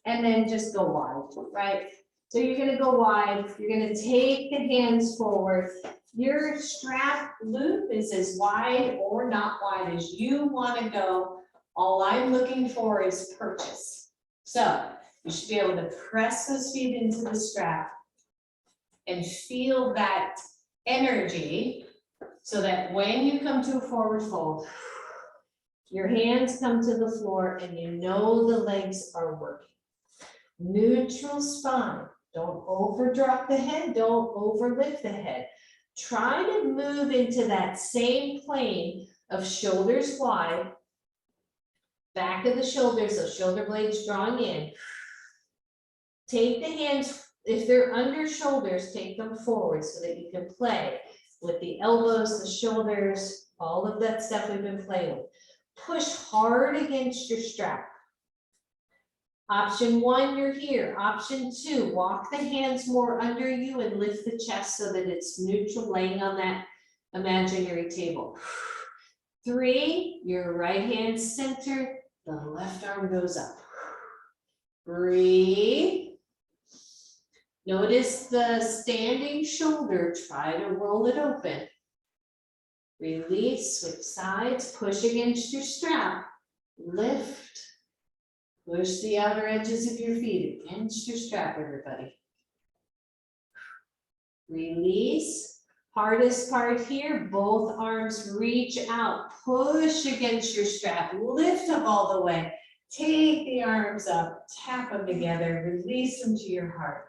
and then just go wide, right? So you're gonna go wide, you're gonna take the hands forward. Your strap loop is as wide or not wide as you wanna go. All I'm looking for is purchase. So you should be able to press those feet into the strap and feel that energy so that when you come to a forward fold, your hands come to the floor and you know the legs are working. Neutral spine. Don't overdrop the head, don't overlift the head. Try to move into that same plane of shoulders wide, back of the shoulders, so shoulder blades drawing in. Take the hands, if they're under shoulders, take them forward so that you can play with the elbows, the shoulders, all of that stuff we've been playing with. Push hard against your strap. Option one, you're here. Option two, walk the hands more under you and lift the chest so that it's neutral, laying on that imaginary table. 3, your right hand center, the left arm goes up. Breathe. Notice the standing shoulder, try to roll it open. Release, switch sides, push against your strap, lift. Push the outer edges of your feet against your strap, everybody. Release. Hardest part here, both arms reach out, push against your strap, lift up all the way. Take the arms up, tap them together, release them to your heart,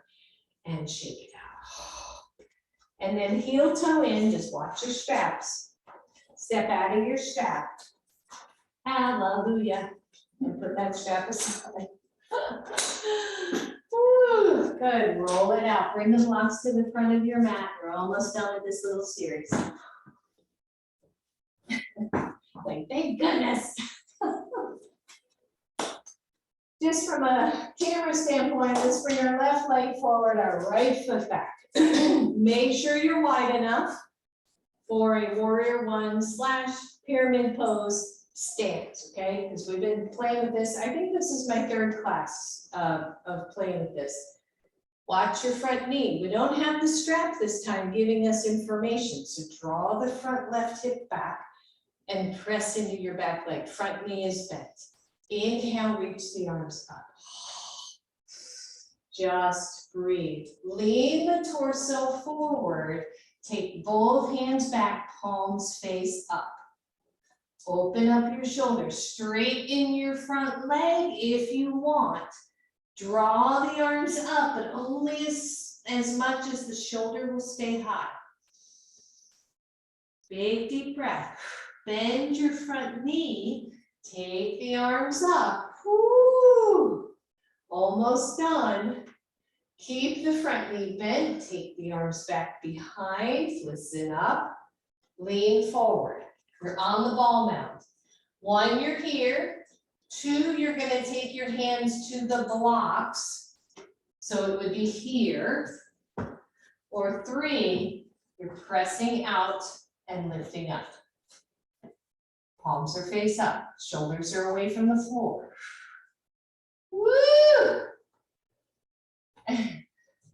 and shake it out. And then heel toe in, just watch your straps. Step out of your strap. Hallelujah. And put that strap aside. Woo, good, roll it out. Bring the blocks to the front of your mat. We're almost done with this little series. Like, thank goodness. Just from a camera standpoint, let's bring our left leg forward, our right foot back. Make sure you're wide enough for a warrior one / pyramid pose stance, okay? Because we've been playing with this. I think this is my 3rd class of playing with this. Watch your front knee. We don't have the strap this time giving us information. So draw the front left hip back and press into your back leg. Front knee is bent. Inhale, reach the arms up. Just breathe. Lean the torso forward. Take both hands back, palms face up. Open up your shoulders, straighten your front leg if you want. Draw the arms up, but only as much as the shoulder will stay high. Big deep breath. Bend your front knee. Take the arms up. Woo. Almost done. Keep the front knee bent. Take the arms back behind. Listen up. Lean forward. You're on the ball mound. 1, you're here. 2, you're going to take your hands to the blocks. So it would be here. Or 3, you're pressing out and lifting up. Palms are face up. Shoulders are away from the floor. Woo!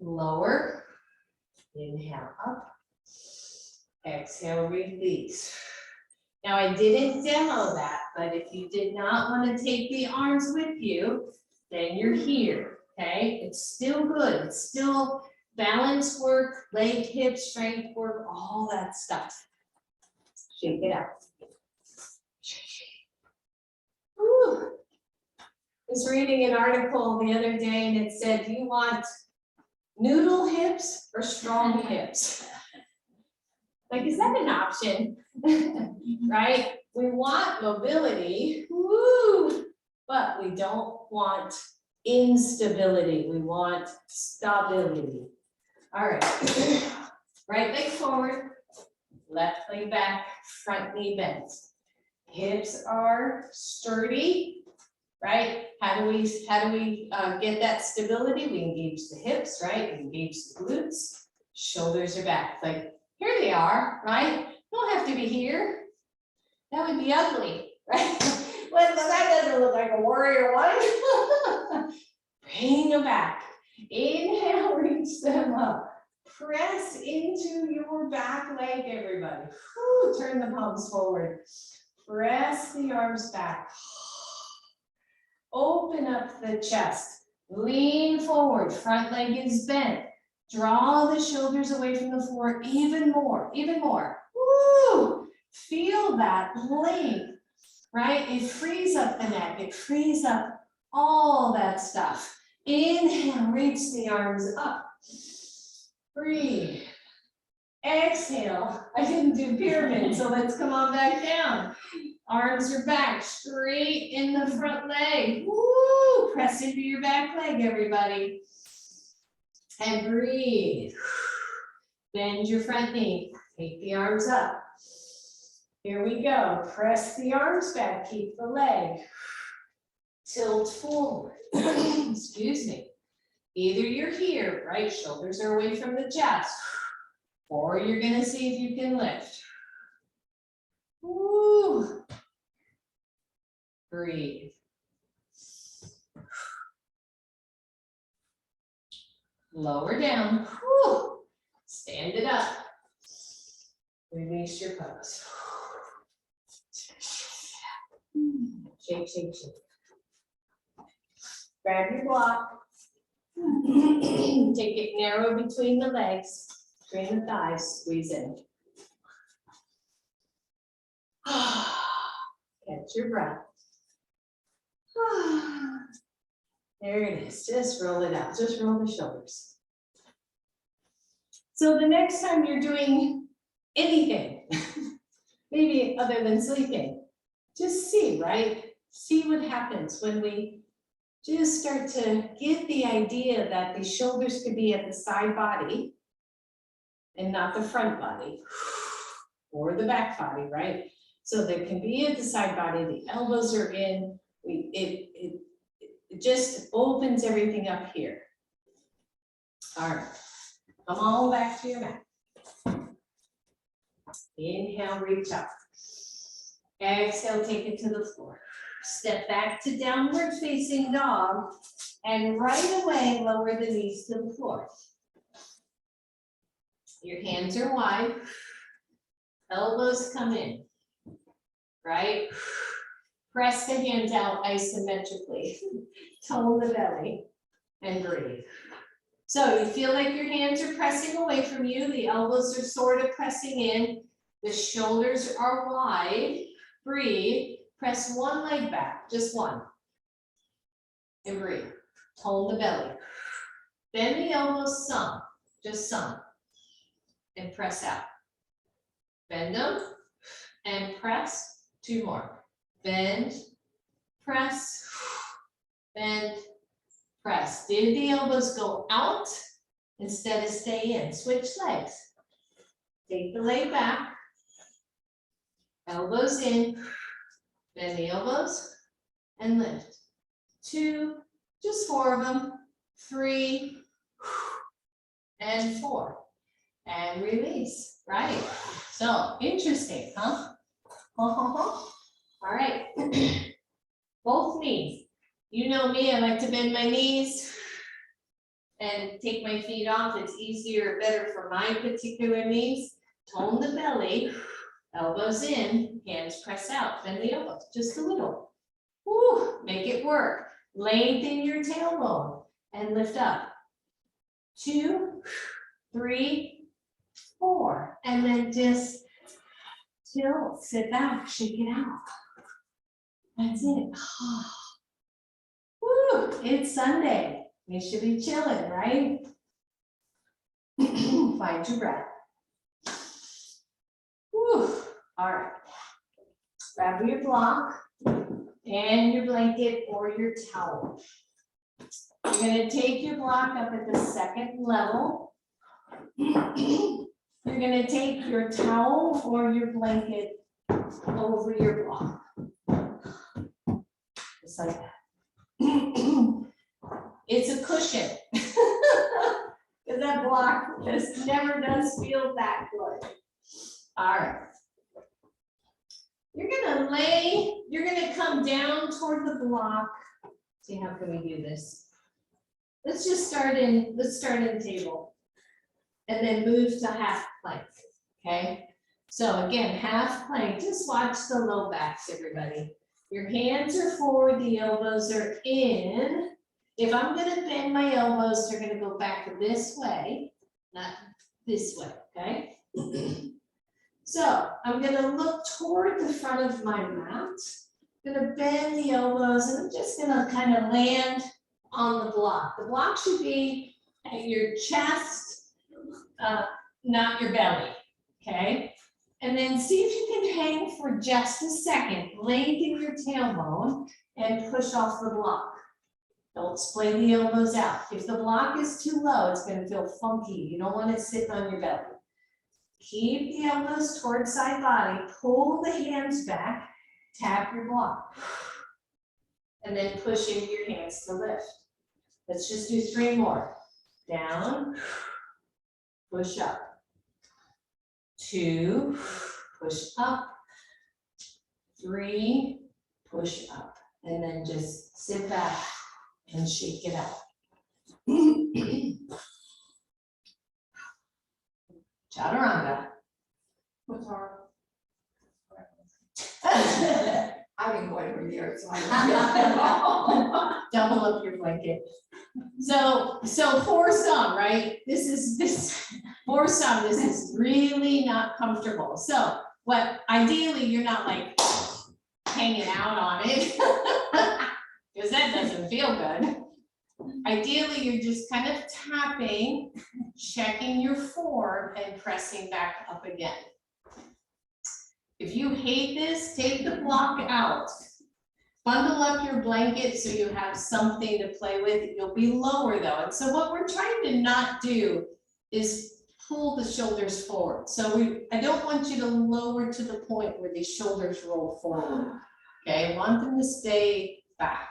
Lower. Inhale up. Exhale, release. Now I didn't demo that, but if you did not want to take the arms with you, then you're here, okay? It's still good. It's still balance work, leg, hip, strength work, all that stuff. Shake it out. Whew. I was reading an article the other day and it said, do you want noodle hips or strong hips? Like, is that an option? Right? We want mobility, woo, but we don't want instability. We want stability. All right. Right leg forward, left leg back, front knee bent. Hips are sturdy, right? How do we get that stability? We engage the hips, right? We engage the glutes. Shoulders are back. Like, here they are, right? Don't have to be here. That would be ugly, right? Well, that doesn't look like a warrior one. Bring them back. Inhale, reach them up. Press into your back leg, everybody. Whew, turn the palms forward. Press the arms back. Open up the chest. Lean forward. Front leg is bent. Draw the shoulders away from the floor even more, even more. Woo! Feel that length, right? It frees up the neck. It frees up all that stuff. Inhale, reach the arms up. Breathe. Exhale. I didn't do pyramid, so let's come on back down. Arms are back, straight in the front leg. Woo! Press into your back leg, everybody. And breathe. Bend your front knee. Take the arms up. Here we go. Press the arms back. Keep the leg. Tilt forward. Excuse me. Either you're here, right? Shoulders are away from the chest. Or you're going to see if you can lift. Woo. Breathe. Lower down. Whew. Stand it up. Release your pose. Shake, shake, shake. Grab your block. Take it narrow between the legs, between the thighs, squeeze in. Catch your breath. There it is. Just roll it out. Just roll the shoulders. So the next time you're doing anything, maybe other than sleeping, just see, right? See what happens when we just start to get the idea that the shoulders could be at the side body and not the front body or the back body, right? So they can be at the side body, the elbows are in, it just opens everything up here. All right, come on back to your mat. Inhale, reach up. Exhale, take it to the floor. Step back to downward facing dog and right away lower the knees to the floor. Your hands are wide, elbows come in, right? Press the hands out isometrically, tone the belly and breathe. So you feel like your hands are pressing away from you, the elbows are sort of pressing in, the shoulders are wide, breathe. Press one leg back, just one. And breathe. Tone the belly. Bend the elbows some, just some. And press out. bend them, and press. 2 more. Bend, press, bend, press. Did the elbows go out instead of stay in? Switch legs. Take the leg back, elbows in, bend the elbows, and lift. 2, just 4 of them, 3, and 4. And release, right? So, interesting, huh? All right, both knees. You know me, I like to bend my knees and take my feet off. It's easier, better for my particular knees. Tone the belly, elbows in, hands press out, bend the elbows, just a little. Woo, make it work. Lengthen your tailbone and lift up. 2, 3, 4, and then just tilt, sit back, shake it out. That's it. Woo, it's Sunday. We should be chilling, right? Find your breath. Woo. All right. Grab your block and your blanket or your towel. You're going to take your block up at the second level. You're going to take your towel or your blanket over your block. Just like that. It's a cushion. Because that block just never does feel that good. All right. You're gonna come down toward the block. See, how can we do this? Let's start in table. And then move to half plank, okay? So again, half plank, just watch the low backs, everybody. Your hands are forward, the elbows are in. If I'm gonna bend my elbows, they're gonna go back this way, not this way, okay? So I'm gonna look toward the front of my mat. I'm gonna bend the elbows and I'm just gonna kind of land on the block. The block should be at your chest, not your belly, okay? And then see if you can hang for just a second. Lengthen your tailbone and push off the block. Don't splay the elbows out. If the block is too low, it's gonna feel funky. You don't want it sitting on your belly. Keep the elbows towards side body, pull the hands back, tap your block. And then push into your hands to lift. Let's just do 3 more. Down, push up. 2, push up. 3, push up. And then just sit back and shake it out. Chaturanga. What's our? I've been going for years, so I Double up your blanket. So for some, right? This for some, this is really not comfortable. So what ideally you're not like hanging out on it because that doesn't feel good. Ideally, you're just kind of tapping, checking your form and pressing back up again. If you hate this, take the block out. Bundle up your blanket so you have something to play with. You'll be lower though. And so what we're trying to not do is pull the shoulders forward. So I don't want you to lower to the point where the shoulders roll forward. Okay, I want them to stay back.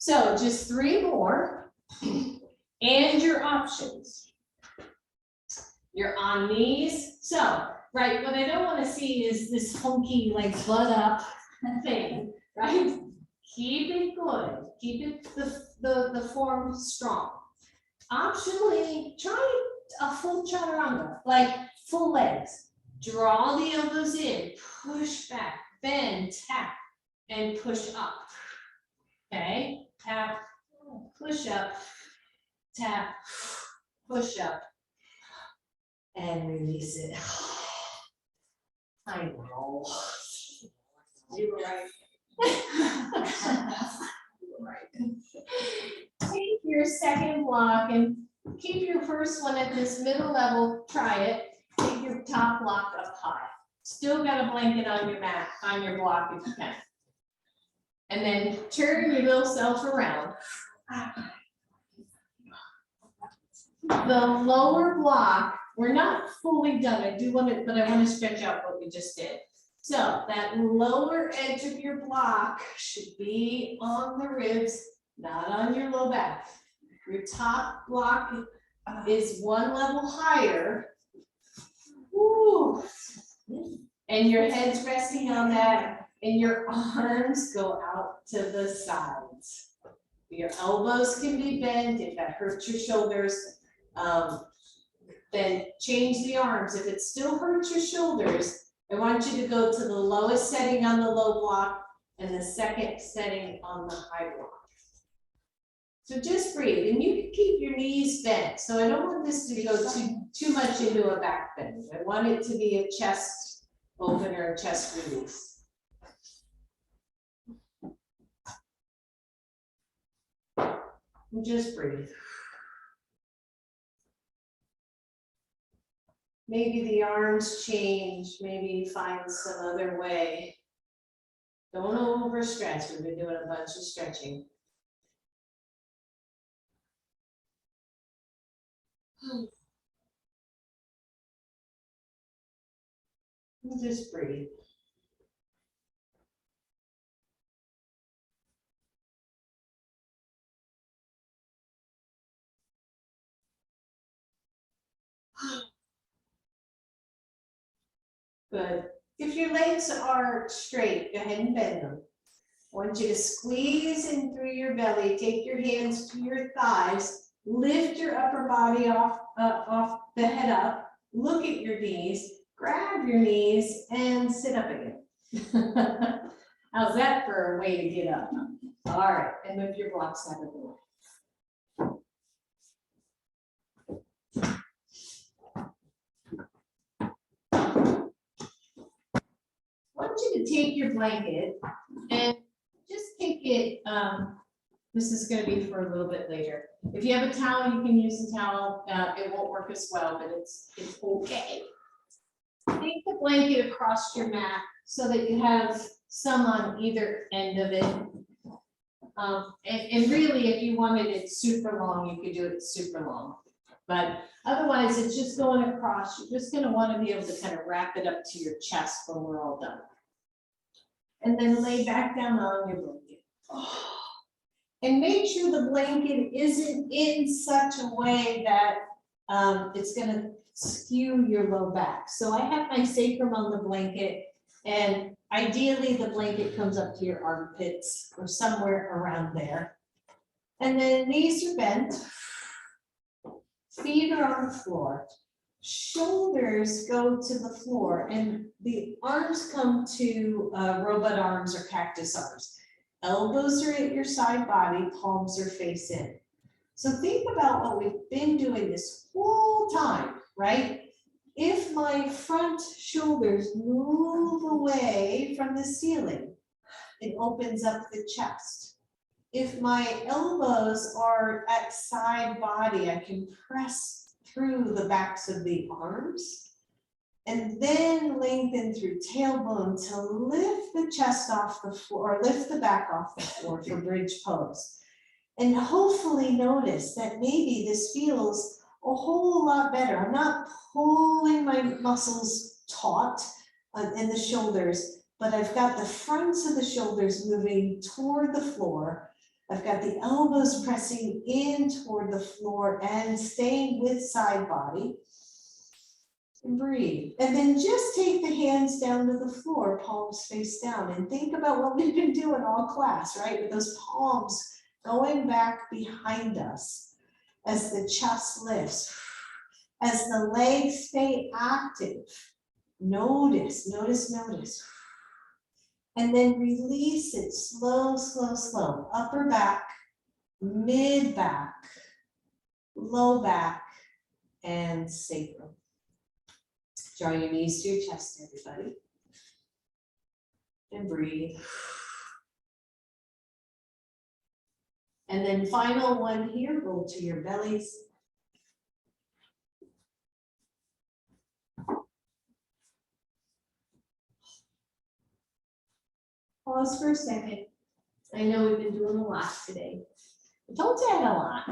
So just 3 more and your options. You're on knees. So, right, what I don't want to see is this funky like butt up thing, right? Keep it good. Keep it the form strong. Optionally, try a full chaturanga, like full legs. Draw the elbows in, push back, bend, tap, and push up. Okay, tap, push up, tap, push up, and release it. I know. You were right. You were right. Take your second block and keep your first one at this middle level. Try it. Take your top block up high. Still got a blanket on your mat, on your block if you can. And then turn your little self around. The lower block, we're not fully done. I do want to, but I want to stretch out what we just did. So that lower edge of your block should be on the ribs, not on your low back. Your top block is one level higher. Woo. And your head's resting on that, and your arms go out to the sides. Your elbows can be bent if that hurts your shoulders. Then change the arms. If it still hurts your shoulders, I want you to go to the lowest setting on the low block and the second setting on the high block. So just breathe, and you can keep your knees bent. So I don't want this to go too much into a back bend. I want it to be a chest opener, chest release. And just breathe. Maybe the arms change, maybe find some other way. Don't overstretch. We've been doing a bunch of stretching. And just breathe. Good. If your legs are straight, go ahead and bend them. I want you to squeeze in through your belly, take your hands to your thighs, lift your upper body off the head up, look at your knees, grab your knees, and sit up again. How's that for a way to get up? All right, and move your blocks out of the way. I want you to take your blanket and just take it, this is going to be for a little bit later. If you have a towel, you can use a towel. It won't work as well, but it's okay. Take the blanket across your mat so that you have some on either end of it. And really, if you wanted it super long, you could do it super long. But otherwise, it's just going across. You're just going to want to be able to kind of wrap it up to your chest when we're all done. And then lay back down on your blanket. And make sure the blanket isn't in such a way that it's going to skew your low back. So I have my sacrum on the blanket, and ideally the blanket comes up to your armpits or somewhere around there. And then knees are bent, feet are on the floor, shoulders go to the floor, and the arms come to robot arms or cactus arms. Elbows are at your side body, palms are face in. So think about what we've been doing this whole time, right? If my front shoulders move away from the ceiling, it opens up the chest. If my elbows are at side body, I can press through the backs of the arms and then lengthen through tailbone to lift the chest off the floor, or lift the back off the floor for bridge pose. And hopefully notice that maybe this feels a whole lot better. I'm not pulling my muscles taut in the shoulders, but I've got the fronts of the shoulders moving toward the floor. I've got the elbows pressing in toward the floor and staying with side body. And breathe. And then just take the hands down to the floor, palms face down, and think about what we've been doing all class, right? With those palms going back behind us as the chest lifts, as the legs stay active. Notice, notice, notice. And then release it, slow, slow, slow. Upper back, mid back, low back, and sacrum. Draw your knees to your chest, everybody. And breathe. And then final one here, roll to your bellies. Pause for a second. I know we've been doing a lot today. I told you I had a lot.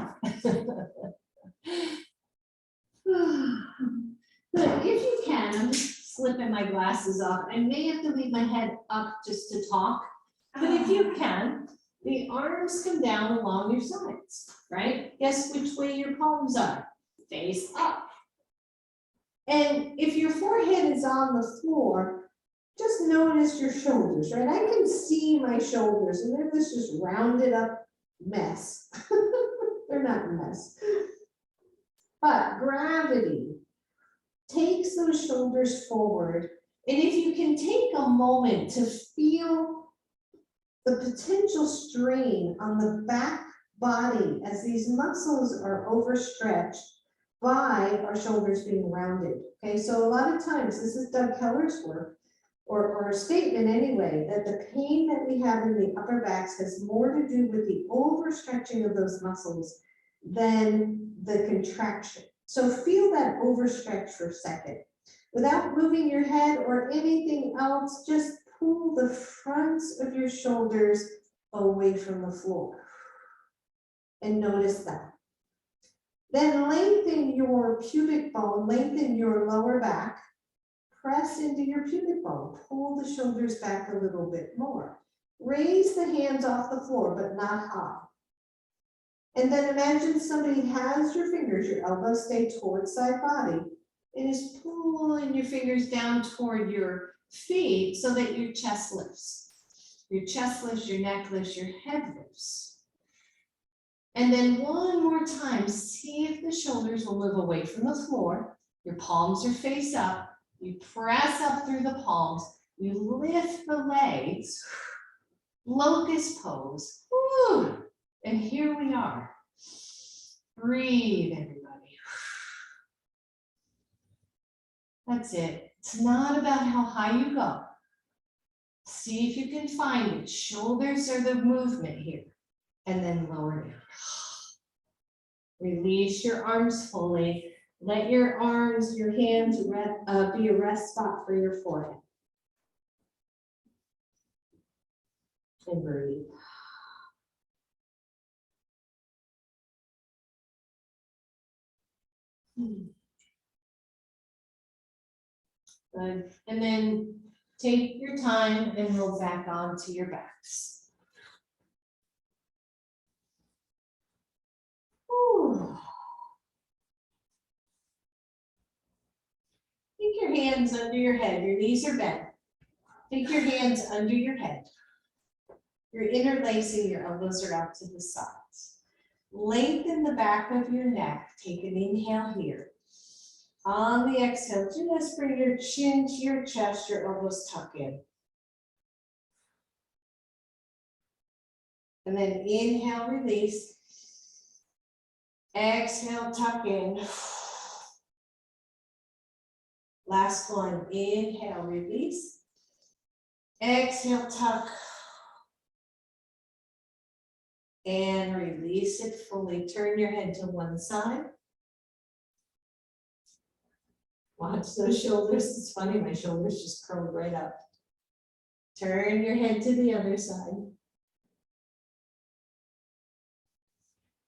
But if you can, I'm just slipping my glasses off. I may have to leave my head up just to talk. But if you can, the arms come down along your sides, right? Guess which way your palms are? Face up. And if your forehead is on the floor, just notice your shoulders, right? I can see my shoulders and they're this just rounded up mess. They're not a mess. But gravity takes those shoulders forward. And if you can take a moment to feel the potential strain on the back body as these muscles are overstretched by our shoulders being rounded. Okay, so a lot of times, this is Doug Keller's work, or a statement anyway, that the pain that we have in the upper backs has more to do with the overstretching of those muscles than the contraction. So feel that overstretch for a second. Without moving your head or anything else, just pull the fronts of your shoulders away from the floor. And notice that. Then lengthen your pubic bone, lengthen your lower back, press into your pubic bone, pull the shoulders back a little bit more. Raise the hands off the floor, but not high. And then imagine somebody has your fingers, your elbows stay towards side body, and is pulling your fingers down toward your feet so that your chest lifts. Your chest lifts, your neck lifts, your head lifts. And then one more time, see if the shoulders will move away from the floor. Your palms are face up. You press up through the palms. You lift the legs. Locust pose. Woo. And here we are. Breathe, everybody. That's it. It's not about how high you go. See if you can find it. Shoulders are the movement here. And then lower down. Release your arms fully. Let your arms, your hands be a rest spot for your forehead. And breathe. Good. And then take your time and roll back onto your backs. Ooh. Take your hands under your head. Your knees are bent. Take your hands under your head. You're interlacing, your elbows are out to the sides. Lengthen the back of your neck. Take an inhale here. On the exhale, just bring your chin to your chest, your elbows tuck in. And then inhale, release. Exhale, tuck in. Last one, inhale, release. Exhale, tuck. And release it fully. Turn your head to one side. Watch those shoulders. It's funny, my shoulders just curled right up. Turn your head to the other side.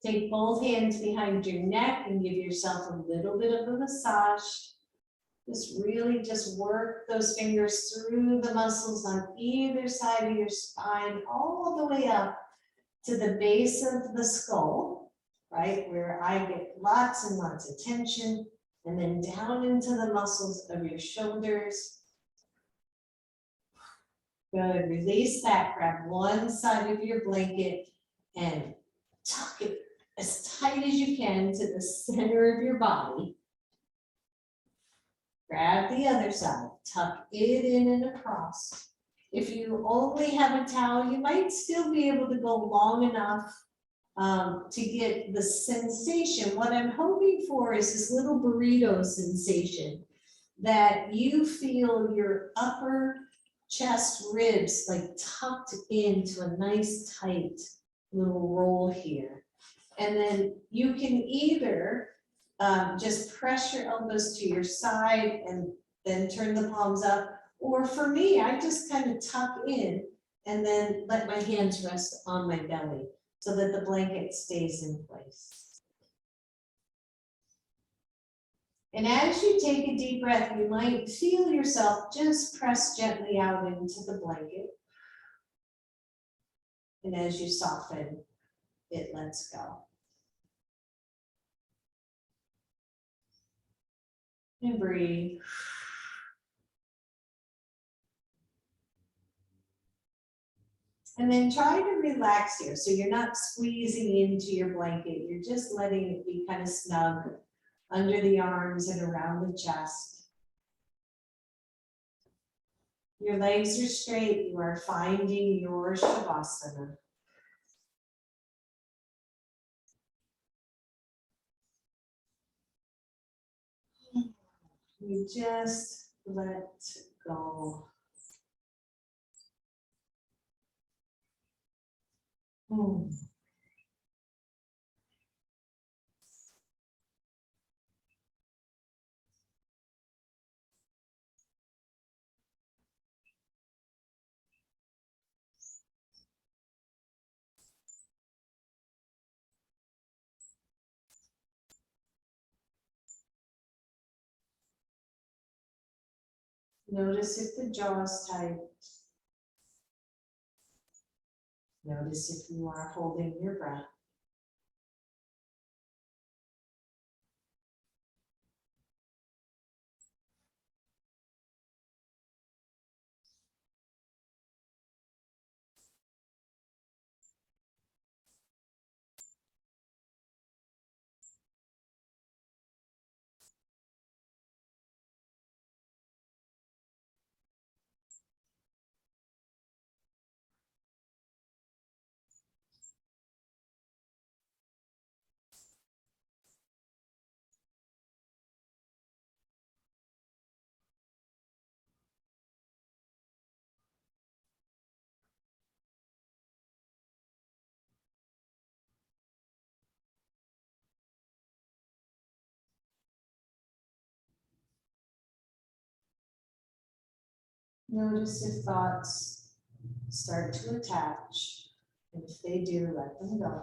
Take both hands behind your neck and give yourself a little bit of a massage. Just really just work those fingers through the muscles on either side of your spine, all the way up to the base of the skull, right? Where I get lots and lots of tension. And then down into the muscles of your shoulders. Good, release that, grab one side of your blanket and tuck it as tight as you can to the center of your body. Grab the other side, tuck it in and across. If you only have a towel, you might still be able to go long enough to get the sensation. What I'm hoping for is this little burrito sensation that you feel your upper chest ribs like tucked into a nice tight little roll here. And then you can either just press your elbows to your side and then turn the palms up. Or for me, I just kind of tuck in And then let my hands rest on my belly so that the blanket stays in place. And as you take a deep breath, you might feel yourself just press gently out into the blanket. And as you soften, it lets go. And breathe. And then try to relax here. So you're not squeezing into your blanket. You're just letting it be kind of snug under the arms and around the chest. Your legs are straight. You are finding your Shavasana. You just let go. Notice if the jaw is tight. Notice if you are holding your breath. Notice if thoughts start to attach, and if they do, let them go.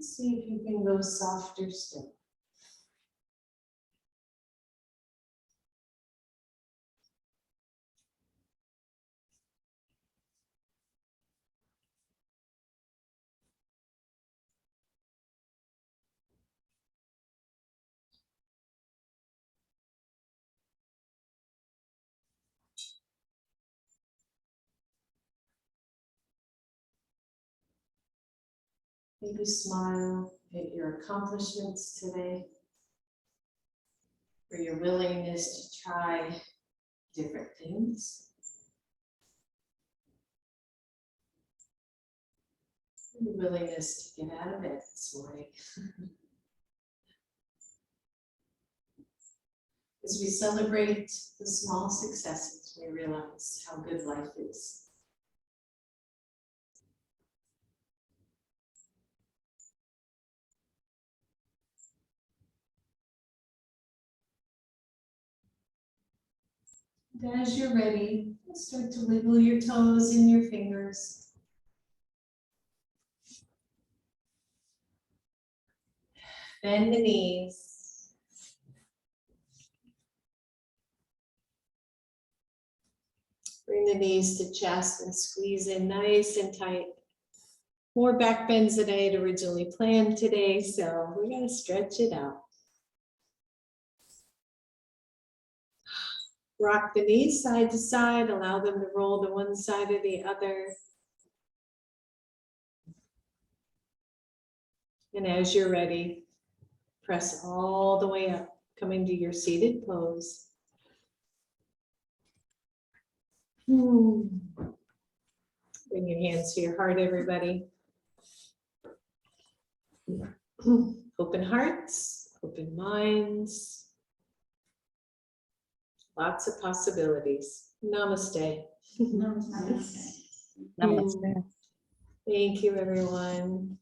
See if you can go softer still. Maybe smile at your accomplishments today, or your willingness to try different things. Your willingness to get out of bed this morning. As we celebrate the small successes, we realize how good life is. And as you're ready, start to wiggle your toes and your fingers. Bend the knees. Bring the knees to chest and squeeze in nice and tight. More back bends than I had originally planned today, so we're going to stretch it out. Rock the knees side to side, allow them to roll to one side or the other. And as you're ready, press all the way up, coming to your seated pose. Bring your hands to your heart, everybody. Open hearts, open minds. Lots of possibilities. Namaste. Namaste. Namaste. Thank you, everyone.